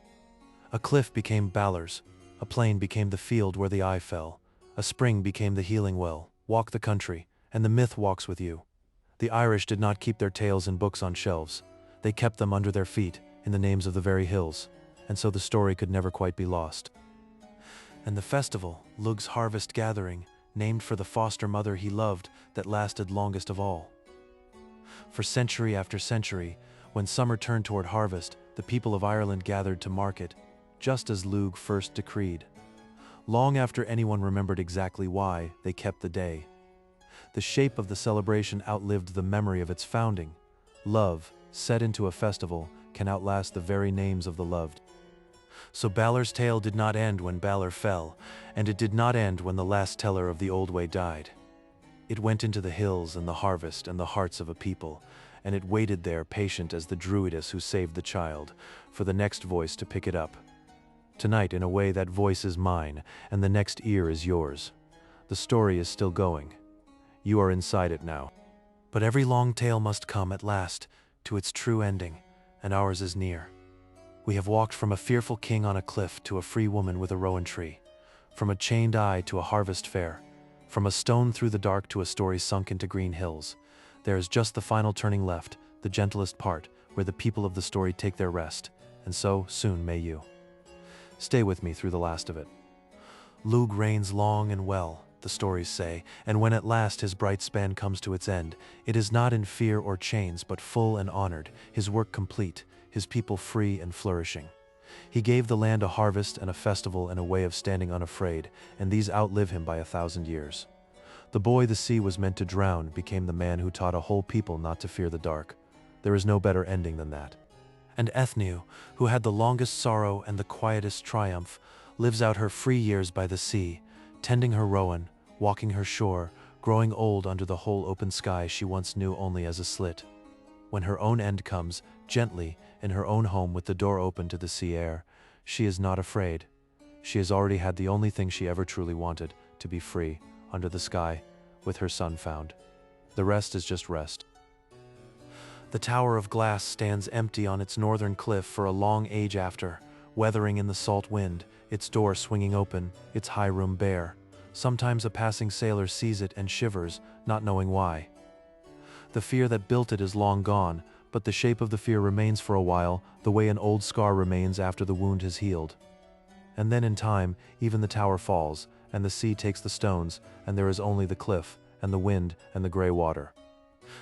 A cliff became Balor's, a plain became the field where the eye fell, a spring became the healing well. Walk the country, and the myth walks with you. The Irish did not keep their tales in books on shelves. They kept them under their feet, in the names of the very hills, and so the story could never quite be lost. And the festival, Lug's harvest gathering, named for the foster mother he loved, that lasted longest of all. For century after century, when summer turned toward harvest, the people of Ireland gathered to mark it, just as Lug first decreed. Long after anyone remembered exactly why, they kept the day. The shape of the celebration outlived the memory of its founding. Love, set into a festival, can outlast the very names of the loved. So Balor's tale did not end when Balor fell, and it did not end when the last teller of the old way died. It went into the hills and the harvest and the hearts of a people, and it waited there patient as the druidess who saved the child, for the next voice to pick it up. Tonight, in a way, that voice is mine, and the next ear is yours. The story is still going. You are inside it now. But every long tale must come at last to its true ending, and ours is near. We have walked from a fearful king on a cliff to a free woman with a rowan tree, from a chained eye to a harvest fair, from a stone through the dark to a story sunk into green hills. There is just the final turning left, the gentlest part, where the people of the story take their rest, and so soon may you. Stay with me through the last of it. Lug reigns long and well, the stories say, and when at last his bright span comes to its end, it is not in fear or chains, but full and honored, his work complete, his people free and flourishing. He gave the land a harvest and a festival and a way of standing unafraid, and these outlive him by 1,000 years. The boy the sea was meant to drown became the man who taught a whole people not to fear the dark. There is no better ending than that. And Ethne, who had the longest sorrow and the quietest triumph, lives out her free years by the sea, tending her rowan, walking her shore, growing old under the whole open sky she once knew only as a slit. When her own end comes, gently, in her own home with the door open to the sea air, she is not afraid. She has already had the only thing she ever truly wanted, to be free, under the sky, with her son found. The rest is just rest. The tower of glass stands empty on its northern cliff for a long age after, weathering in the salt wind, its door swinging open, its high room bare. Sometimes a passing sailor sees it and shivers, not knowing why. The fear that built it is long gone, but the shape of the fear remains for a while, the way an old scar remains after the wound has healed. And then in time, even the tower falls, and the sea takes the stones, and there is only the cliff, and the wind, and the gray water.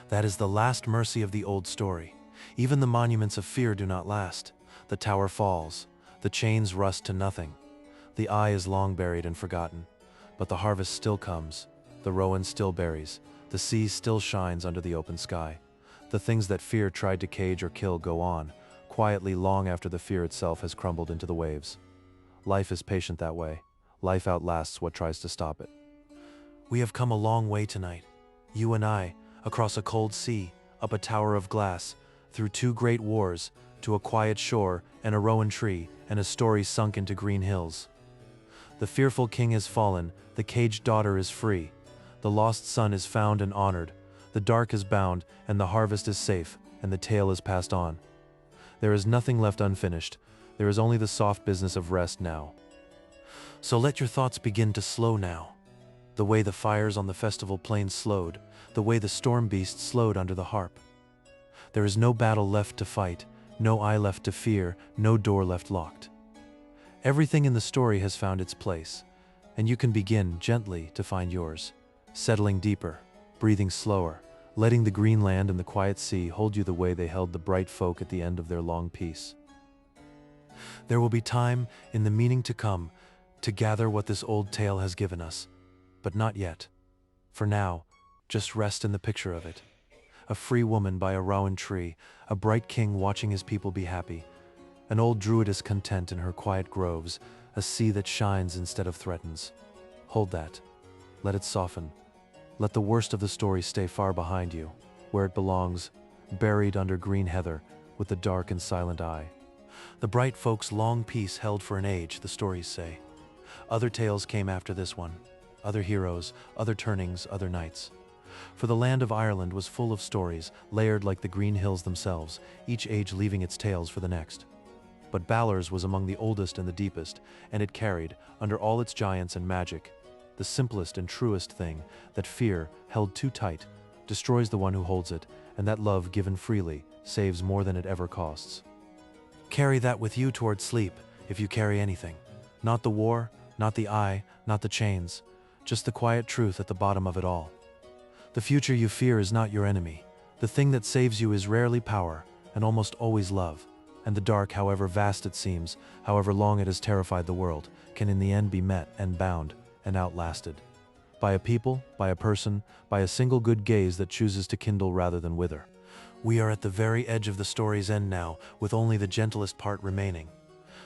That is the last mercy of the old story. Even the monuments of fear do not last. The tower falls. The chains rust to nothing. The eye is long buried and forgotten. But the harvest still comes. The rowan still berries. The sea still shines under the open sky. The things that fear tried to cage or kill go on, quietly long after the fear itself has crumbled into the waves. Life is patient that way. Life outlasts what tries to stop it. We have come a long way tonight. You and I, across a cold sea, up a tower of glass, through 2 great wars, to a quiet shore and a rowan tree and a story sunk into green hills. The fearful king has fallen, the caged daughter is free, the lost son is found and honored, the dark is bound, and the harvest is safe, and the tale is passed on. There is nothing left unfinished, there is only the soft business of rest now. So let your thoughts begin to slow now. The way the fires on the festival plain slowed, the way the storm beast slowed under the harp. There is no battle left to fight, no eye left to fear, no door left locked. Everything in the story has found its place, and you can begin gently to find yours, settling deeper, breathing slower, letting the green land and the quiet sea hold you the way they held the bright folk at the end of their long peace. There will be time in the meaning to come to gather what this old tale has given us, but not yet. For now, just rest in the picture of it. A free woman by a rowan tree, a bright king watching his people be happy, an old druidess content in her quiet groves, a sea that shines instead of threatens. Hold that. Let it soften. Let the worst of the story stay far behind you, where it belongs, buried under green heather, with the dark and silent eye. The bright folk's long peace held for an age, the stories say. Other tales came after this one, other heroes, other turnings, other nights. For the land of Ireland was full of stories, layered like the green hills themselves, each age leaving its tales for the next. But Balor's was among the oldest and the deepest, and it carried, under all its giants and magic, the simplest and truest thing, that fear, held too tight, destroys the one who holds it, and that love given freely saves more than it ever costs. Carry that with you toward sleep, if you carry anything. Not the war, not the eye, not the chains, just the quiet truth at the bottom of it all. The future you fear is not your enemy. The thing that saves you is rarely power, and almost always love. And the dark, however vast it seems, however long it has terrified the world, can in the end be met and bound and outlasted. By a people, by a person, by a single good gaze that chooses to kindle rather than wither. We are at the very edge of the story's end now, with only the gentlest part remaining.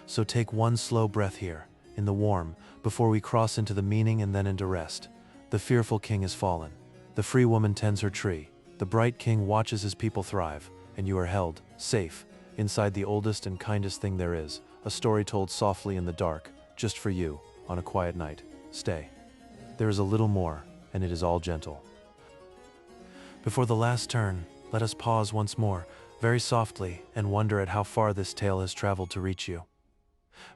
So take one slow breath here, in the warm, before we cross into the meaning and then into rest. The fearful king is fallen. The free woman tends her tree. The bright king watches his people thrive, and you are held, safe, inside the oldest and kindest thing there is, a story told softly in the dark, just for you, on a quiet night. Stay. There is a little more, and it is all gentle. Before the last turn, let us pause once more, very softly, and wonder at how far this tale has traveled to reach you.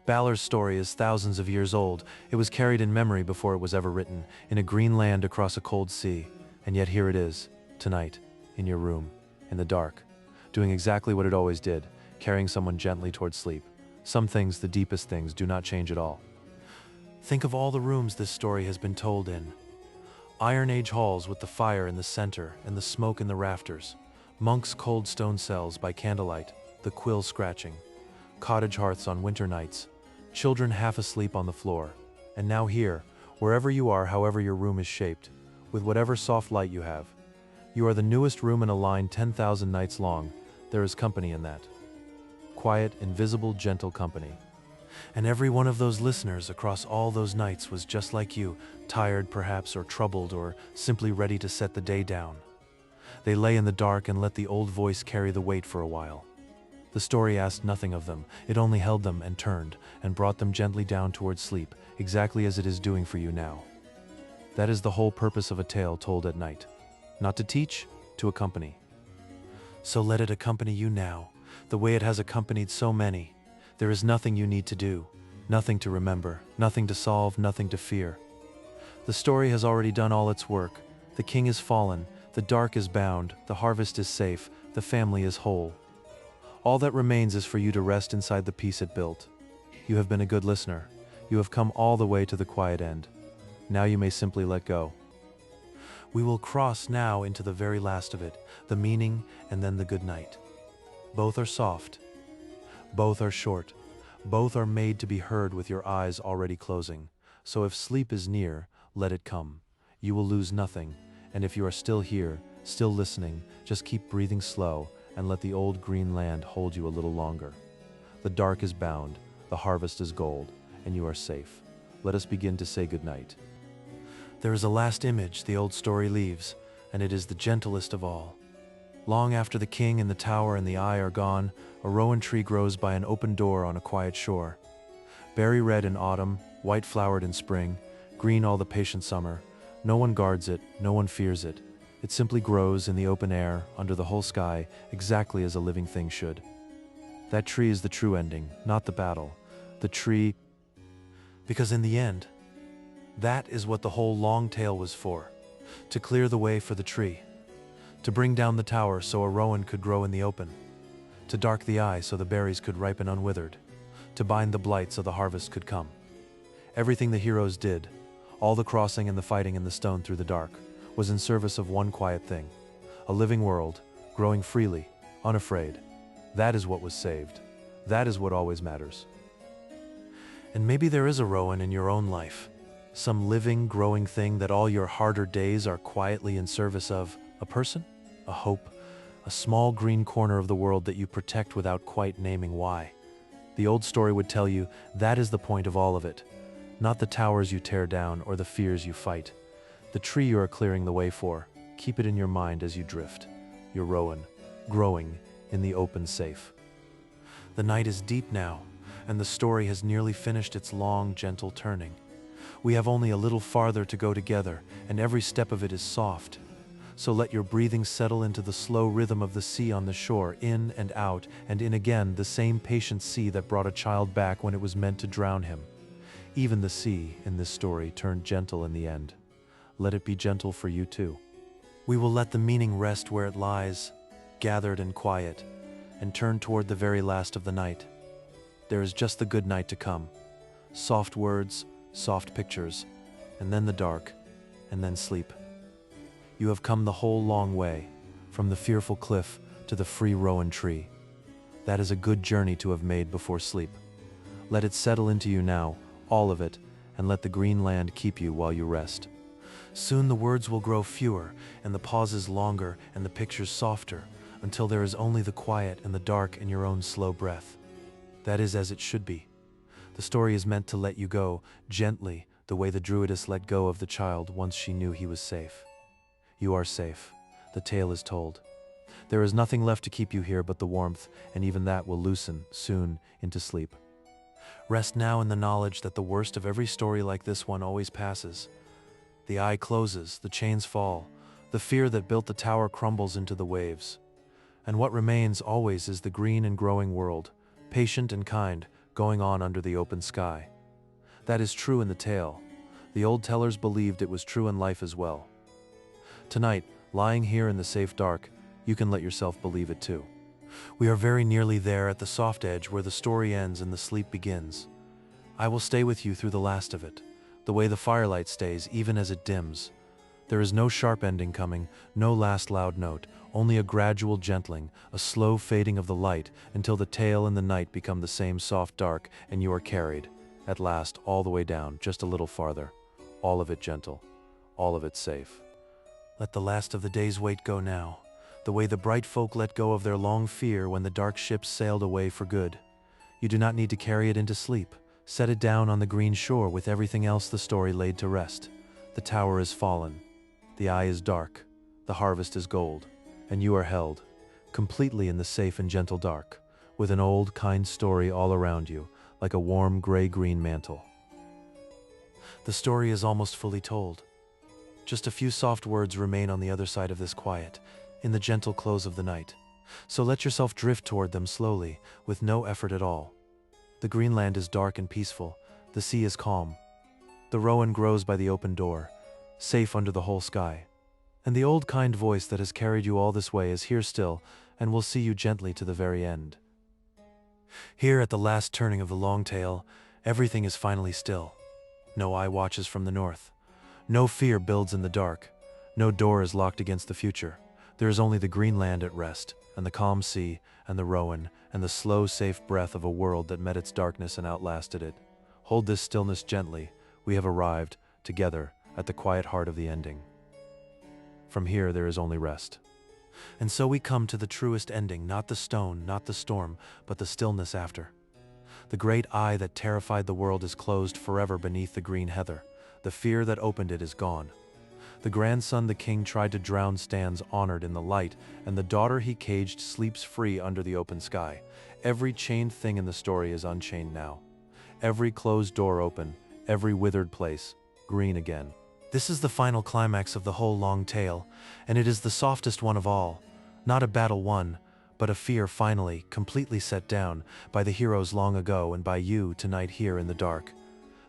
Balor's story is thousands of years old. It was carried in memory before it was ever written, in a green land across a cold sea. And yet here it is, tonight, in your room, in the dark, doing exactly what it always did, carrying someone gently towards sleep. Some things, the deepest things, do not change at all. Think of all the rooms this story has been told in. Iron Age halls with the fire in the center and the smoke in the rafters. Monks' cold stone cells by candlelight, the quill scratching. Cottage hearths on winter nights. Children half asleep on the floor. And now here, wherever you are, however your room is shaped, with whatever soft light you have. You are the newest room in a line 10,000 nights long. There is company in that. Quiet, invisible, gentle company. And every one of those listeners across all those nights was just like you, tired perhaps, or troubled, or simply ready to set the day down. They lay in the dark and let the old voice carry the weight for a while. The story asked nothing of them, it only held them and turned, and brought them gently down towards sleep, exactly as it is doing for you now. That is the whole purpose of a tale told at night. Not to teach, to accompany. So let it accompany you now, the way it has accompanied so many. There is nothing you need to do, nothing to remember, nothing to solve, nothing to fear. The story has already done all its work. The king is fallen, the dark is bound, the harvest is safe, the family is whole. All that remains is for you to rest inside the peace it built. You have been a good listener. You have come all the way to the quiet end. Now you may simply let go. We will cross now into the very last of it, the meaning and then the good night. Both are soft. Both are short. Both are made to be heard with your eyes already closing. So if sleep is near, let it come. You will lose nothing. And if you are still here, still listening, just keep breathing slow and let the old green land hold you a little longer. The dark is bound, the harvest is gold, and you are safe. Let us begin to say goodnight. There is a last image the old story leaves, and it is the gentlest of all. Long after the king and the tower and the eye are gone, a rowan tree grows by an open door on a quiet shore. Berry red in autumn, white flowered in spring, green all the patient summer. No one guards it, no one fears it. It simply grows in the open air, under the whole sky, exactly as a living thing should. That tree is the true ending, not the battle. The tree, because in the end, that is what the whole long tale was for. To clear the way for the tree. To bring down the tower so a rowan could grow in the open. To dark the eye so the berries could ripen unwithered. To bind the blight so the harvest could come. Everything the heroes did, all the crossing and the fighting in the stone through the dark, was in service of one quiet thing. A living world, growing freely, unafraid. That is what was saved. That is what always matters. And maybe there is a rowan in your own life. Some living, growing thing that all your harder days are quietly in service of. A person? A hope? A small green corner of the world that you protect without quite naming why. The old story would tell you that is the point of all of it. Not the towers you tear down or the fears you fight. The tree you are clearing the way for. Keep it in your mind as you drift. Your rowan, growing in the open safe. The night is deep now, and the story has nearly finished its long, gentle turning. We have only a little farther to go together, and every step of it is soft. So let your breathing settle into the slow rhythm of the sea on the shore, in and out, and in again, the same patient sea that brought a child back when it was meant to drown him. Even the sea, in this story, turned gentle in the end. Let it be gentle for you too. We will let the meaning rest where it lies, gathered and quiet, and turn toward the very last of the night. There is just the good night to come. Soft words, soft pictures, and then the dark, and then sleep. You have come the whole long way, from the fearful cliff to the free rowan tree. That is a good journey to have made before sleep. Let it settle into you now, all of it, and let the green land keep you while you rest. Soon the words will grow fewer, and the pauses longer, and the pictures softer, until there is only the quiet and the dark and your own slow breath. That is as it should be. The story is meant to let you go, gently, the way the druidess let go of the child once she knew he was safe. You are safe. The tale is told. There is nothing left to keep you here but the warmth, and even that will loosen, soon, into sleep. Rest now in the knowledge that the worst of every story like this one always passes. The eye closes, the chains fall, the fear that built the tower crumbles into the waves. and what remains always is the green and growing world, patient and kind, going on under the open sky. That is true in the tale. The old tellers believed it was true in life as well. Tonight, lying here in the safe dark, you can let yourself believe it too. We are very nearly there at the soft edge where the story ends and the sleep begins. I will stay with you through the last of it, the way the firelight stays even as it dims. There is no sharp ending coming, no last loud note, only a gradual gentling, a slow fading of the light until the tale and the night become the same soft dark and you are carried, at last, all the way down, just a little farther. All of it gentle, all of it safe. Let the last of the day's weight go now, the way the bright folk let go of their long fear when the dark ships sailed away for good. You do not need to carry it into sleep. Set it down on the green shore with everything else the story laid to rest. The tower is fallen. The eye is dark. The harvest is gold. And you are held, completely in the safe and gentle dark, with an old, kind story all around you, like a warm gray-green mantle. The story is almost fully told. Just a few soft words remain on the other side of this quiet, in the gentle close of the night. So let yourself drift toward them slowly, with no effort at all. The green land is dark and peaceful. The sea is calm. The rowan grows by the open door, safe under the whole sky. And the old kind voice that has carried you all this way is here still, and will see you gently to the very end. Here at the last turning of the long tale, everything is finally still. No eye watches from the north. No fear builds in the dark. No door is locked against the future. There is only the green land at rest, and the calm sea, and the rowan, and the slow, safe breath of a world that met its darkness and outlasted it. Hold this stillness gently. We have arrived, together, at the quiet heart of the ending. From here there is only rest. And so we come to the truest ending, not the stone, not the storm, but the stillness after. The great eye that terrified the world is closed forever beneath the green heather. The fear that opened it is gone. The grandson the king tried to drown stands honored in the light, and the daughter he caged sleeps free under the open sky. Every chained thing in the story is unchained now. Every closed door open, every withered place, green again. This is the final climax of the whole long tale, and it is the softest one of all. Not a battle won, but a fear finally, completely set down, by the heroes long ago and by you tonight here in the dark.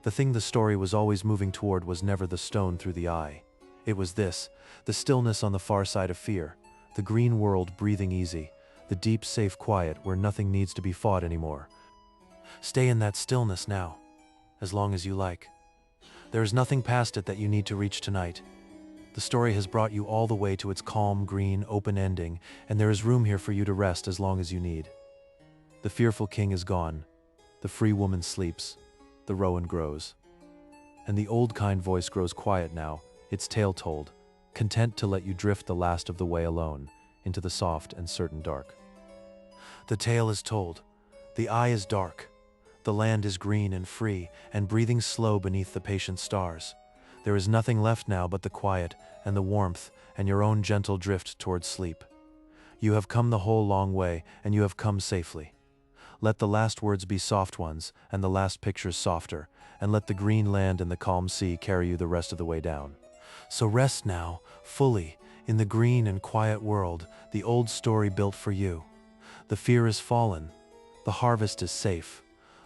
The thing the story was always moving toward was never the stone through the eye. It was this, the stillness on the far side of fear, the green world breathing easy, the deep safe quiet where nothing needs to be fought anymore. Stay in that stillness now, as long as you like. There is nothing past it that you need to reach tonight. The story has brought you all the way to its calm, green, open ending, and there is room here for you to rest as long as you need. The fearful king is gone. The free woman sleeps. The rowan grows. And the old kind voice grows quiet now, its tale told, content to let you drift the last of the way alone, into the soft and certain dark. The tale is told. The eye is dark. The land is green and free, and breathing slow beneath the patient stars. There is nothing left now but the quiet, and the warmth, and your own gentle drift towards sleep. You have come the whole long way, and you have come safely. Let the last words be soft ones, and the last pictures softer, and let the green land and the calm sea carry you the rest of the way down. So rest now, fully, in the green and quiet world, the old story built for you. The fear is fallen. The harvest is safe.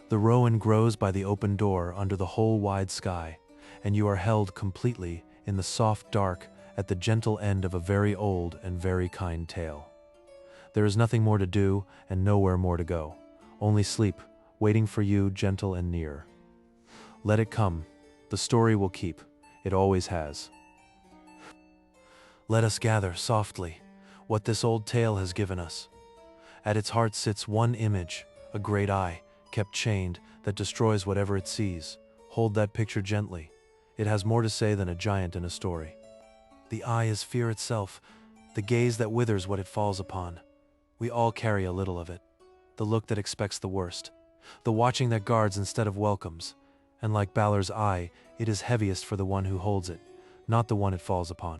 The rowan grows by the open door under the whole wide sky, and you are held completely in the soft dark at the gentle end of a very old and very kind tale. There is nothing more to do and nowhere more to go. Only sleep, waiting for you gentle and near. Let it come. The story will keep. It always has. Let us gather softly what this old tale has given us. At its heart sits one image, a great eye, kept chained, that destroys whatever it sees. Hold that picture gently. It has more to say than a giant in a story. The eye is fear itself, the gaze that withers what it falls upon. We all carry a little of it. The look that expects the worst. The watching that guards instead of welcomes. And like Balor's eye, it is heaviest for the one who holds it, not the one it falls upon.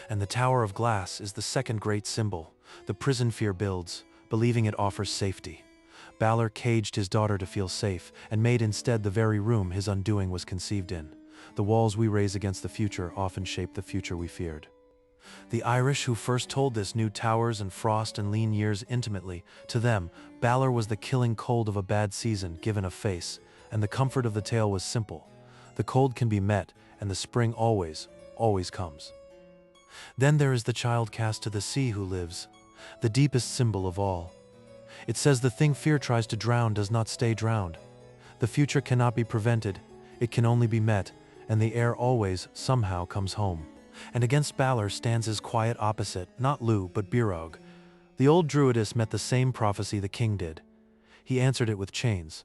And the Tower of Glass is the second great symbol. The prison fear builds, believing it offers safety. Balor caged his daughter to feel safe, and made instead the very room his undoing was conceived in. The walls we raise against the future often shape the future we feared. The Irish who first told this knew towers and frost and lean years intimately. To them, Balor was the killing cold of a bad season given a face, and the comfort of the tale was simple. The cold can be met, and the spring always, always comes. Then there is the child cast to the sea who lives, the deepest symbol of all. It says the thing fear tries to drown does not stay drowned. The future cannot be prevented, it can only be met, and the heir always, somehow, comes home. And against Balor stands his quiet opposite, not Lugh, but Birog. The old druidess met the same prophecy the king did. He answered it with chains.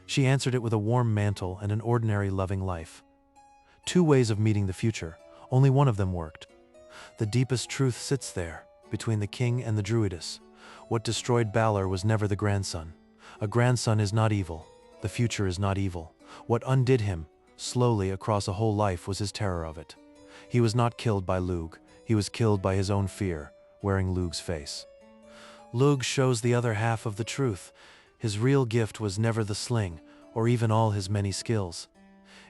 She answered it with a warm mantle and an ordinary loving life. Two ways of meeting the future, only one of them worked. The deepest truth sits there, between the king and the druidess. What destroyed Balor was never the grandson. A grandson is not evil. The future is not evil. What undid him, slowly across a whole life, was his terror of it. He was not killed by Lugh. He was killed by his own fear, wearing Lugh's face. Lugh shows the other half of the truth. His real gift was never the sling, or even all his many skills.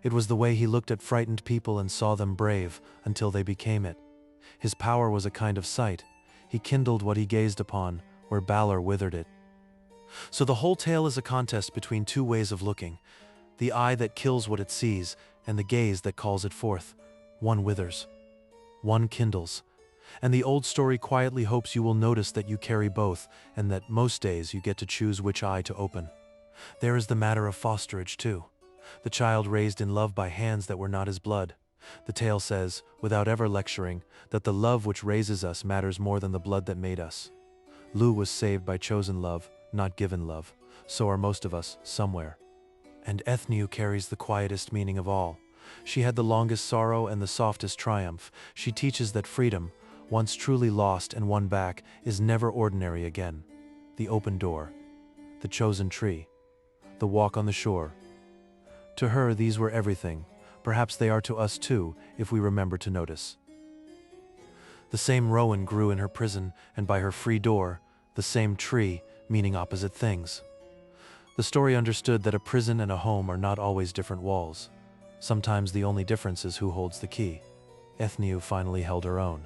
It was the way he looked at frightened people and saw them brave until they became it. His power was a kind of sight. He kindled what he gazed upon, where Balor withered it. So the whole tale is a contest between two ways of looking, the eye that kills what it sees, and the gaze that calls it forth. One withers, one kindles, and the old story quietly hopes you will notice that you carry both, and that most days you get to choose which eye to open. There is the matter of fosterage too, the child raised in love by hands that were not his blood. The tale says, without ever lecturing, that the love which raises us matters more than the blood that made us. Lugh was saved by chosen love, not given love. So are most of us, somewhere. And Ethniu carries the quietest meaning of all. She had the longest sorrow and the softest triumph. She teaches that freedom, once truly lost and won back, is never ordinary again. The open door, the chosen tree, the walk on the shore. To her, these were everything. Perhaps they are to us too, if we remember to notice. The same rowan grew in her prison, and by her free door, the same tree, meaning opposite things. The story understood that a prison and a home are not always different walls. Sometimes the only difference is who holds the key. Ethniu finally held her own.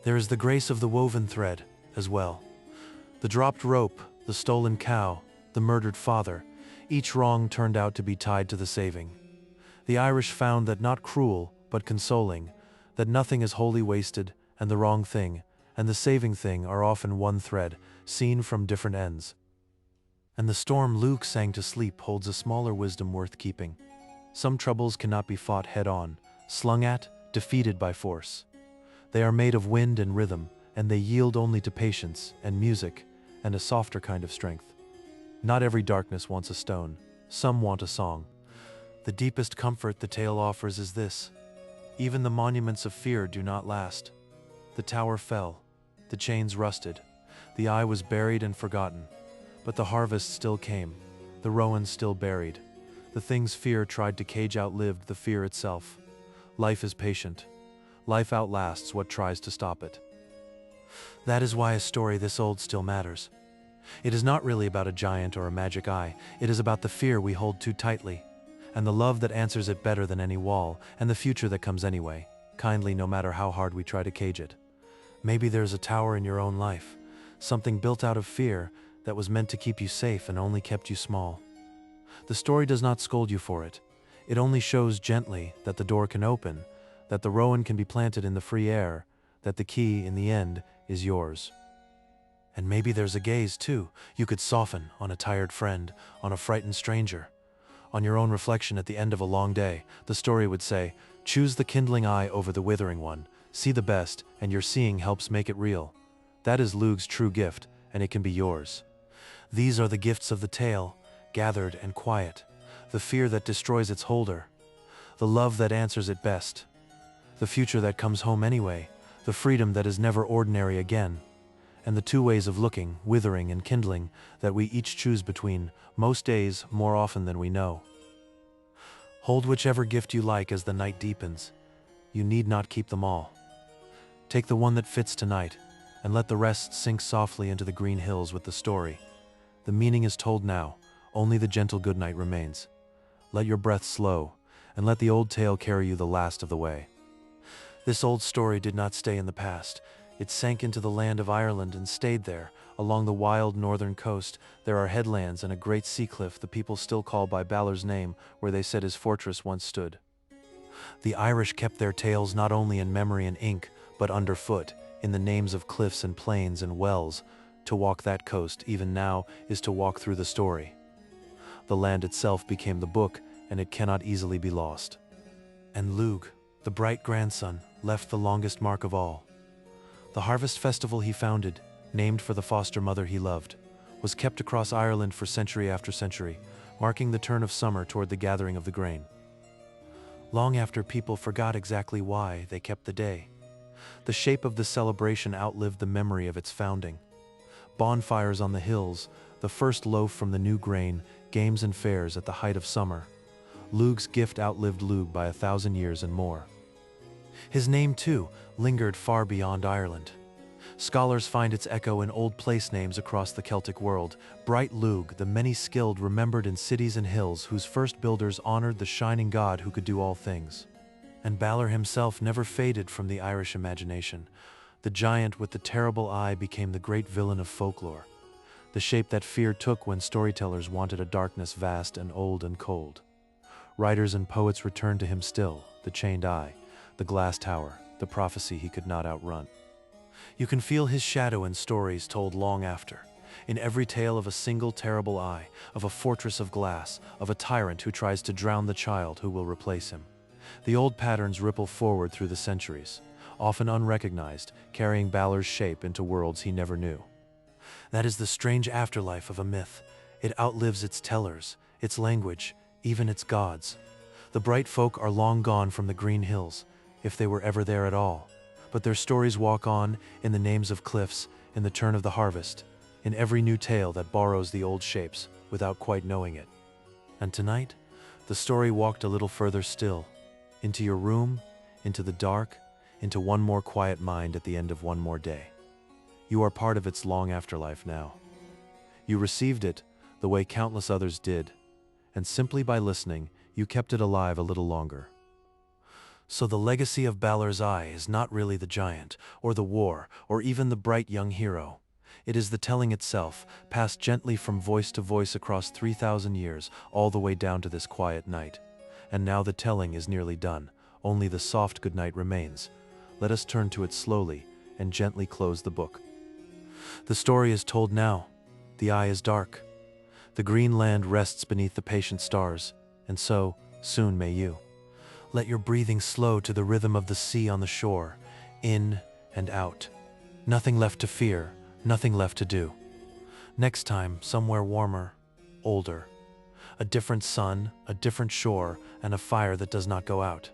There is the grace of the woven thread, as well. The dropped rope, the stolen cow, the murdered father, each wrong turned out to be tied to the saving. The Irish found that not cruel, but consoling, that nothing is wholly wasted, and the wrong thing, and the saving thing are often one thread, seen from different ends. And the storm Lugh sang to sleep holds a smaller wisdom worth keeping. Some troubles cannot be fought head-on, slung at, defeated by force. They are made of wind and rhythm, and they yield only to patience and music and a softer kind of strength. Not every darkness wants a stone. Some want a song. The deepest comfort the tale offers is this: even the monuments of fear do not last. The tower fell, the chains rusted, the eye was buried and forgotten, but the harvest still came, the rowan still buried. The things fear tried to cage outlived the fear itself. Life is patient. Life outlasts what tries to stop it. That is why a story this old still matters. It is not really about a giant or a magic eye. It is about the fear we hold too tightly, and the love that answers it better than any wall, and the future that comes anyway, kindly no matter how hard we try to cage it. Maybe there's a tower in your own life, something built out of fear that was meant to keep you safe and only kept you small. The story does not scold you for it. It only shows gently that the door can open, that the rowan can be planted in the free air, that the key, in the end, is yours. And maybe there's a gaze, too, you could soften on a tired friend, on a frightened stranger. On your own reflection at the end of a long day, the story would say, choose the kindling eye over the withering one, see the best, and your seeing helps make it real. That is Lugh's true gift, and it can be yours. These are the gifts of the tale, gathered and quiet, the fear that destroys its holder, the love that answers it best, the future that comes home anyway, the freedom that is never ordinary again, and the two ways of looking, withering and kindling, that we each choose between, most days more often than we know. Hold whichever gift you like as the night deepens. You need not keep them all. Take the one that fits tonight, and let the rest sink softly into the green hills with the story. The meaning is told now, only the gentle goodnight remains. Let your breath slow, and let the old tale carry you the last of the way. This old story did not stay in the past. It sank into the land of Ireland and stayed there. Along the wild northern coast, there are headlands and a great sea cliff the people still call by Balor's name, where they said his fortress once stood. The Irish kept their tales not only in memory and ink, but underfoot, in the names of cliffs and plains and wells. To walk that coast, even now, is to walk through the story. The land itself became the book, and it cannot easily be lost. And Lug, the bright grandson, left the longest mark of all. The harvest festival he founded, named for the foster mother he loved, was kept across Ireland for century after century, marking the turn of summer toward the gathering of the grain. Long after people forgot exactly why they kept the day, the shape of the celebration outlived the memory of its founding. Bonfires on the hills, the first loaf from the new grain, games and fairs at the height of summer. Lug's gift outlived Lug by 1,000 years and more. His name, too, lingered far beyond Ireland. Scholars find its echo in old place names across the Celtic world. Bright Lug, the many-skilled, remembered in cities and hills whose first builders honored the shining god who could do all things. And Balor himself never faded from the Irish imagination. The giant with the terrible eye became the great villain of folklore, the shape that fear took when storytellers wanted a darkness vast and old and cold. Writers and poets returned to him still, the chained eye, the glass tower, the prophecy he could not outrun. You can feel his shadow in stories told long after, in every tale of a single terrible eye, of a fortress of glass, of a tyrant who tries to drown the child who will replace him. The old patterns ripple forward through the centuries, often unrecognized, carrying Balor's shape into worlds he never knew. That is the strange afterlife of a myth. It outlives its tellers, its language, even its gods. The bright folk are long gone from the green hills, if they were ever there at all. But their stories walk on, in the names of cliffs, in the turn of the harvest, in every new tale that borrows the old shapes, without quite knowing it. And tonight, the story walked a little further still, into your room, into the dark, into one more quiet mind at the end of one more day. You are part of its long afterlife now. You received it the way countless others did, and simply by listening, you kept it alive a little longer. So the legacy of Balor's eye is not really the giant, or the war, or even the bright young hero. It is the telling itself, passed gently from voice to voice across 3,000 years, all the way down to this quiet night. And now the telling is nearly done, only the soft goodnight remains. Let us turn to it slowly, and gently close the book. The story is told now. The eye is dark. The green land rests beneath the patient stars, and so, soon may you. Let your breathing slow to the rhythm of the sea on the shore, in and out. Nothing left to fear, nothing left to do. Next time, somewhere warmer, older. A different sun, a different shore, and a fire that does not go out.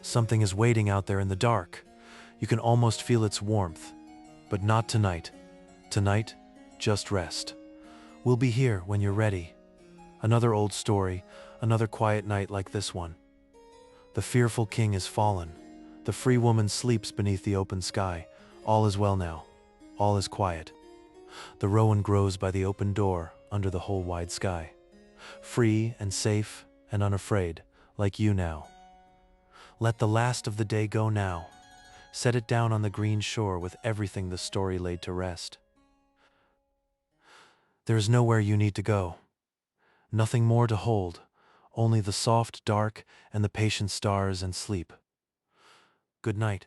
Something is waiting out there in the dark. You can almost feel its warmth. But not tonight. Tonight, just rest. We'll be here when you're ready. Another old story, another quiet night like this one. The fearful king is fallen. The free woman sleeps beneath the open sky. All is well now. All is quiet. The rowan grows by the open door under the whole wide sky. Free and safe and unafraid, like you now. Let the last of the day go now. Set it down on the green shore with everything the story laid to rest. There is nowhere you need to go. Nothing more to hold. Only the soft dark and the patient stars and sleep. Good night.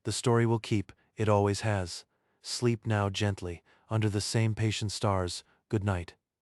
The story will keep, it always has. Sleep now gently, under the same patient stars. Good night.